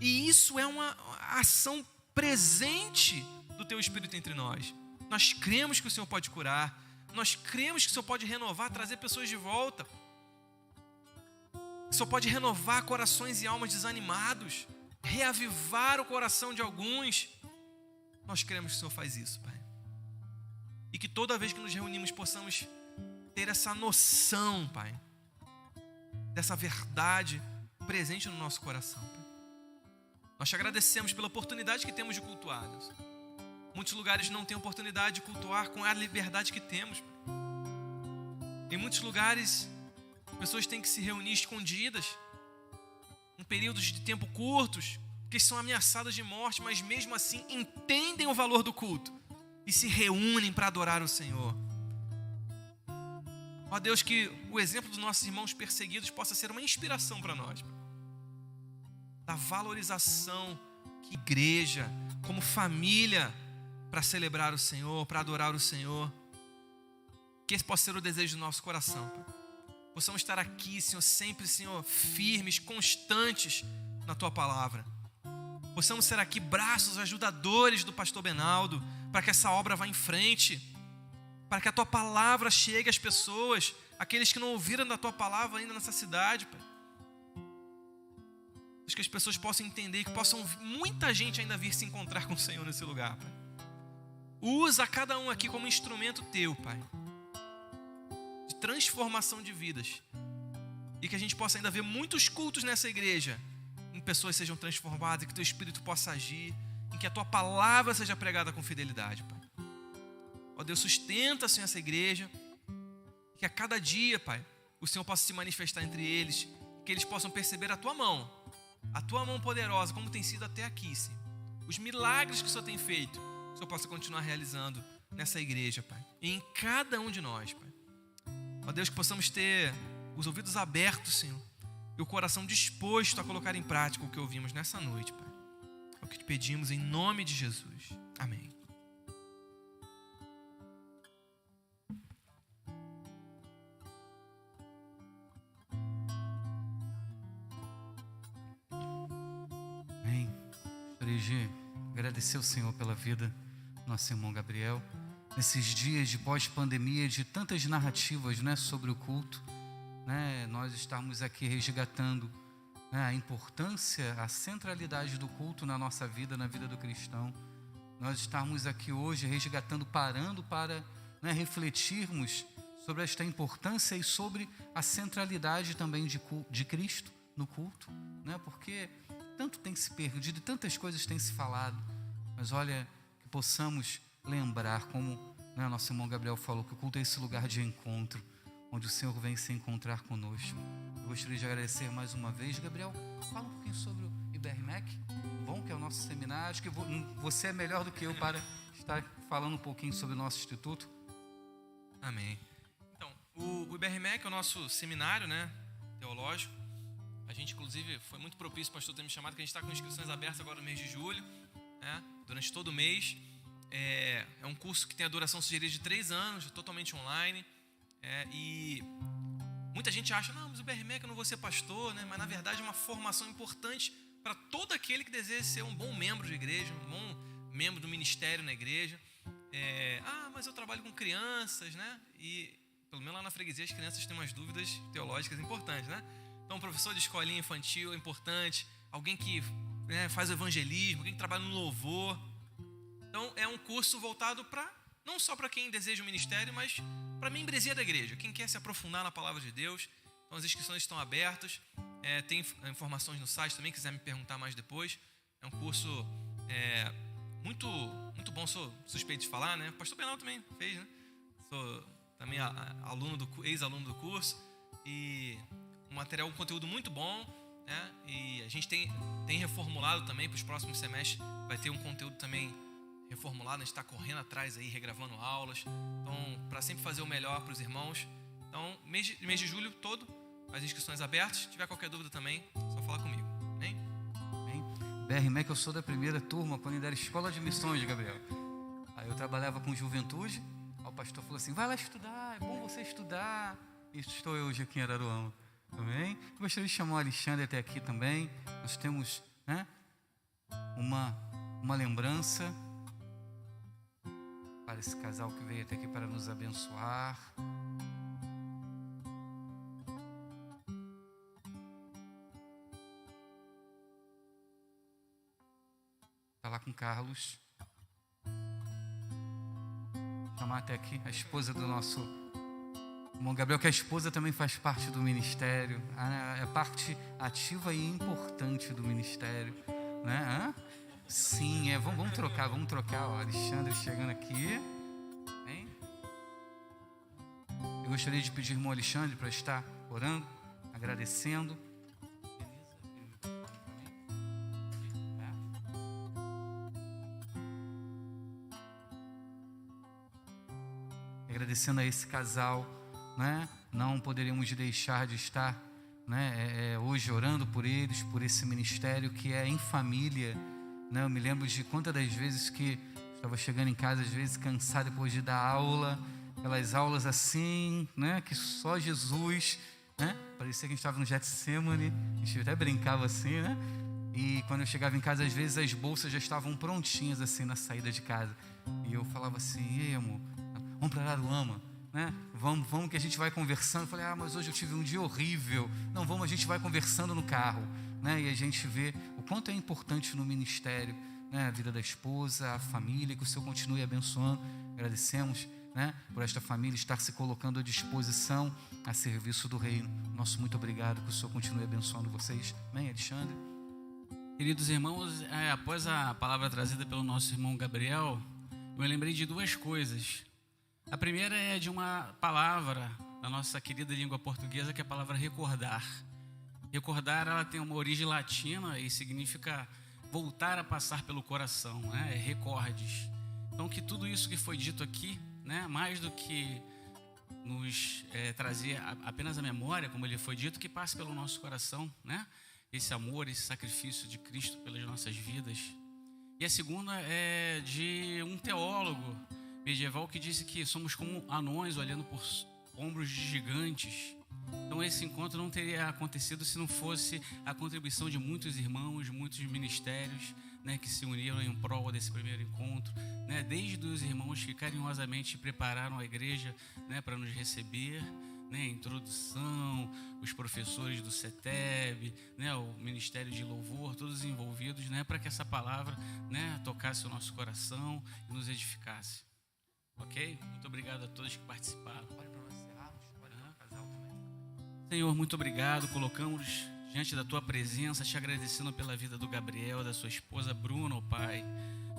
E isso é uma ação presente do Teu Espírito entre nós. Nós cremos que o Senhor pode curar. Nós cremos que o Senhor pode renovar, trazer pessoas de volta. O Senhor pode renovar corações e almas desanimados, reavivar o coração de alguns. Nós cremos que o Senhor faz isso, Pai. E que toda vez que nos reunimos possamos ter essa noção, Pai, dessa verdade presente no nosso coração, Pai. Nós te agradecemos pela oportunidade que temos de cultuar, Deus. Muitos lugares não têm oportunidade de cultuar com a liberdade que temos, Pai. Em muitos lugares, pessoas têm que se reunir escondidas, em períodos de tempo curtos, porque são ameaçadas de morte, mas mesmo assim entendem o valor do culto e se reúnem para adorar o Senhor. Ó Deus, que o exemplo dos nossos irmãos perseguidos possa ser uma inspiração para nós, da valorização que igreja, como família, para celebrar o Senhor, para adorar o Senhor. Que esse possa ser o desejo do nosso coração, Pai. Possamos estar aqui, Senhor, sempre, Senhor, firmes, constantes na Tua palavra. Possamos ser aqui braços ajudadores do pastor Benaldo, para que essa obra vá em frente, para que a Tua palavra chegue às pessoas, aqueles que não ouviram da Tua palavra ainda nessa cidade, Pai. Que as pessoas possam entender, que possam muita gente ainda vir se encontrar com o Senhor nesse lugar, Pai. Usa cada um aqui como instrumento Teu, Pai, de transformação de vidas. E que a gente possa ainda ver muitos cultos nessa igreja, em pessoas sejam transformadas, que Teu Espírito possa agir, em que a Tua palavra seja pregada com fidelidade, Pai. Ó Deus, sustenta, Senhor, essa igreja, que a cada dia, Pai, o Senhor possa se manifestar entre eles, que eles possam perceber a Tua mão poderosa, como tem sido até aqui, Senhor. Os milagres que o Senhor tem feito, o Senhor possa continuar realizando nessa igreja, Pai, e em cada um de nós, Pai. Ó Deus, que possamos ter os ouvidos abertos, Senhor, e o coração disposto a colocar em prática o que ouvimos nessa noite, Pai. É o que te pedimos em nome de Jesus. Amém. Amém. Gostaria de agradecer ao Senhor pela vida do nosso irmão Gabriel. Nesses dias de pós-pandemia, de tantas narrativas, né, sobre o culto, né, nós estamos aqui resgatando né, a importância, a centralidade do culto na nossa vida, na vida do cristão. Nós estarmos aqui hoje resgatando, parando para, né, refletirmos sobre esta importância e sobre a centralidade também de Cristo no culto, né? Porque tanto tem se perdido e tantas coisas têm se falado, mas olha, que possamos lembrar, como, né, nosso irmão Gabriel falou, que o culto é esse lugar de encontro, onde o Senhor vem se encontrar conosco. Eu gostaria de agradecer mais uma vez. Gabriel, fala um pouquinho sobre o IBRMEC, bom, que é o nosso seminário. Acho que você é melhor do que eu para estar falando um pouquinho sobre o nosso instituto. Amém. Então, o IBRMEC é o nosso seminário, né, teológico. A gente, inclusive, foi muito propício o pastor ter me chamado, que a gente está com inscrições abertas agora no mês de julho, né, durante todo o mês. É um curso que tem a duração sugerida de 3 anos, totalmente online. E muita gente acha, não, mas o IBRMEC eu não vou ser pastor, né? Mas na verdade é uma formação importante para todo aquele que deseja ser um bom membro de igreja, um bom membro do ministério na igreja. Mas eu trabalho com crianças, né? E pelo menos lá na freguesia as crianças têm umas dúvidas teológicas importantes, né? Então, professor de escolinha infantil é importante, alguém que, né, faz o evangelismo, alguém que trabalha no louvor. Então, é um curso voltado para, não só para quem deseja o ministério, mas para a membresia da igreja, quem quer se aprofundar na palavra de Deus. Então, as inscrições estão abertas, tem informações no site também, quiser me perguntar mais depois. É um curso muito, muito bom, sou suspeito de falar, né? O pastor Benal também fez, né? Sou também ex-aluno do curso, e um conteúdo muito bom, né? E a gente tem reformulado também para os próximos semestres, vai ter um conteúdo também reformulado, a gente está correndo atrás aí, regravando aulas, então, para sempre fazer o melhor para os irmãos. Então, mês de julho todo, as inscrições abertas. Se tiver qualquer dúvida também, é só falar comigo, hein? IBRMEC, eu sou da primeira turma, quando ainda era escola de missões, Gabriel. Aí eu trabalhava com juventude, aí o pastor falou assim, vai lá estudar, é bom você estudar. E estou eu hoje aqui em Araruama, também. Eu gostaria de chamar o Alexandre até aqui também. Nós temos, né, uma lembrança para esse casal que veio até aqui para nos abençoar. Está lá com Carlos. Vou chamar até aqui a esposa do nosso irmão Gabriel, que a esposa também faz parte do ministério, é parte ativa e importante do ministério, né? Sim, vamos trocar, ó, Alexandre chegando aqui, hein? Eu gostaria de pedir ao irmão Alexandre para estar orando, agradecendo. Agradecendo a esse casal, né? Não poderíamos deixar de estar, né, hoje orando por eles, por esse ministério que é em família, né? Eu me lembro de quantas das vezes que estava chegando em casa, às vezes cansado depois de dar aula, aquelas aulas assim, né, que só Jesus, né? Parecia que a gente estava no Getsemane, a gente até brincava assim, né? E quando eu chegava em casa, às vezes as bolsas já estavam prontinhas assim na saída de casa. E eu falava assim, ei amor, vamos para Araruama, né? Vamos que a gente vai conversando. Eu falei, mas hoje eu tive um dia horrível. Não, vamos, a gente vai conversando no carro, né? E a gente vê o quanto é importante no ministério, né? A vida da esposa, a família, que o Senhor continue abençoando. Agradecemos, né, por esta família estar se colocando à disposição a serviço do reino. Nosso muito obrigado, que o Senhor continue abençoando vocês. Amém, Alexandre? Queridos irmãos, após a palavra trazida pelo nosso irmão Gabriel, eu me lembrei de 2 coisas. A primeira é de uma palavra da nossa querida língua portuguesa, que é a palavra recordar. Recordar, ela tem uma origem latina e significa voltar a passar pelo coração, né? Recordes. Então, que tudo isso que foi dito aqui, né, mais do que nos trazer apenas a memória, como ele foi dito, que passe pelo nosso coração, né? Esse amor, esse sacrifício de Cristo pelas nossas vidas. E a segunda é de um teólogo medieval que disse que somos como anões olhando por ombros de gigantes. Então esse encontro não teria acontecido se não fosse a contribuição de muitos irmãos, muitos ministérios, né, que se uniram em prol desse primeiro encontro, né, desde os irmãos que carinhosamente prepararam a igreja, né, para nos receber, né, a introdução, os professores do CETEB, né, o Ministério de Louvor, todos envolvidos, né, para que essa palavra, né, tocasse o nosso coração e nos edificasse. Ok? Muito obrigado a todos que participaram. Senhor, muito obrigado. Colocamos diante da Tua presença, te agradecendo pela vida do Gabriel, da sua esposa Bruna, ó Pai.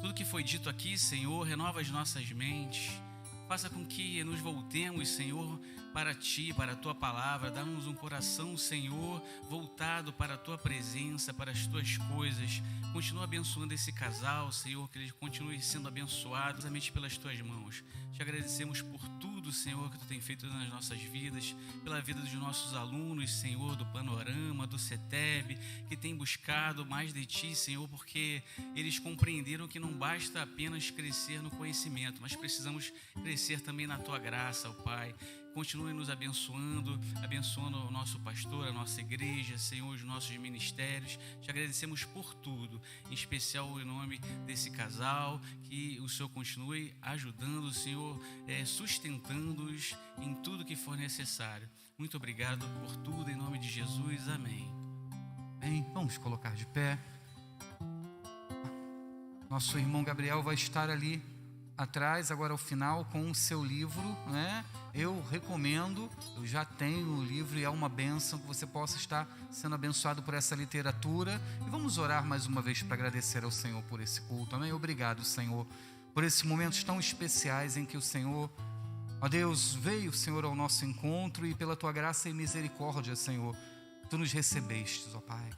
Tudo que foi dito aqui, Senhor, renova as nossas mentes. Faça com que nos voltemos, Senhor, para Ti, para a Tua palavra. Dá-nos um coração, Senhor, voltado para a Tua presença, para as Tuas coisas. Continua abençoando esse casal, Senhor, que ele continue sendo abençoado somente pelas Tuas mãos. Te agradecemos por tudo, Senhor, que Tu tem feito nas nossas vidas, pela vida dos nossos alunos, Senhor, do Panorama, do CETEB, que tem buscado mais de Ti, Senhor, porque eles compreenderam que não basta apenas crescer no conhecimento, mas precisamos crescer também na Tua graça, ó Pai. Continue nos abençoando, abençoando o nosso pastor, a nossa igreja, Senhor, os nossos ministérios. Te agradecemos por tudo, em especial em nome desse casal, que o Senhor continue ajudando, Senhor, sustentando-os em tudo que for necessário. Muito obrigado por tudo, em nome de Jesus. Amém. Bem, vamos colocar de pé. Nosso irmão Gabriel vai estar ali atrás, agora ao final, com o seu livro, né? Eu recomendo, eu já tenho o livro e é uma bênção que você possa estar sendo abençoado por essa literatura. E vamos orar mais uma vez para agradecer ao Senhor por esse culto. Amém? Obrigado, Senhor, por esses momentos tão especiais em que o Senhor, ó Deus, veio, Senhor, ao nosso encontro e pela Tua graça e misericórdia, Senhor, Tu nos recebestes, ó Pai.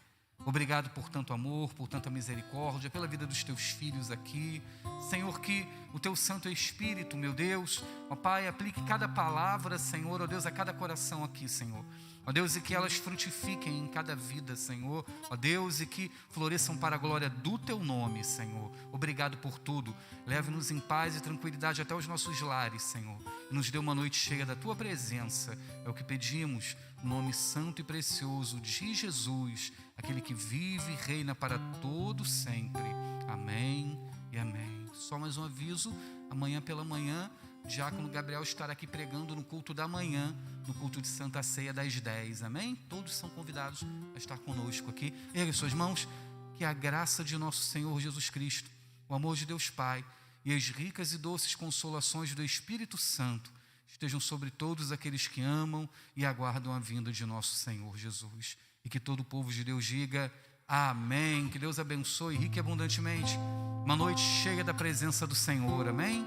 Obrigado por tanto amor, por tanta misericórdia, pela vida dos Teus filhos aqui. Senhor, que o Teu Santo Espírito, meu Deus, ó Pai, aplique cada palavra, Senhor, ó Deus, a cada coração aqui, Senhor. Ó Deus, e que elas frutifiquem em cada vida, Senhor. Ó Deus, e que floresçam para a glória do Teu nome, Senhor. Obrigado por tudo. Leve-nos em paz e tranquilidade até os nossos lares, Senhor. E nos dê uma noite cheia da Tua presença. É o que pedimos, no nome santo e precioso de Jesus, aquele que vive e reina para todo sempre. Amém e amém. Só mais um aviso, amanhã pela manhã, Diácono Gabriel estará aqui pregando no culto da manhã, no culto de Santa Ceia das 10, amém? Todos são convidados a estar conosco aqui. Ergue suas mãos, que a graça de nosso Senhor Jesus Cristo, o amor de Deus Pai e as ricas e doces consolações do Espírito Santo estejam sobre todos aqueles que amam e aguardam a vinda de nosso Senhor Jesus. E que todo o povo de Deus diga amém. Que Deus abençoe rica e abundantemente. Uma noite cheia da presença do Senhor, amém?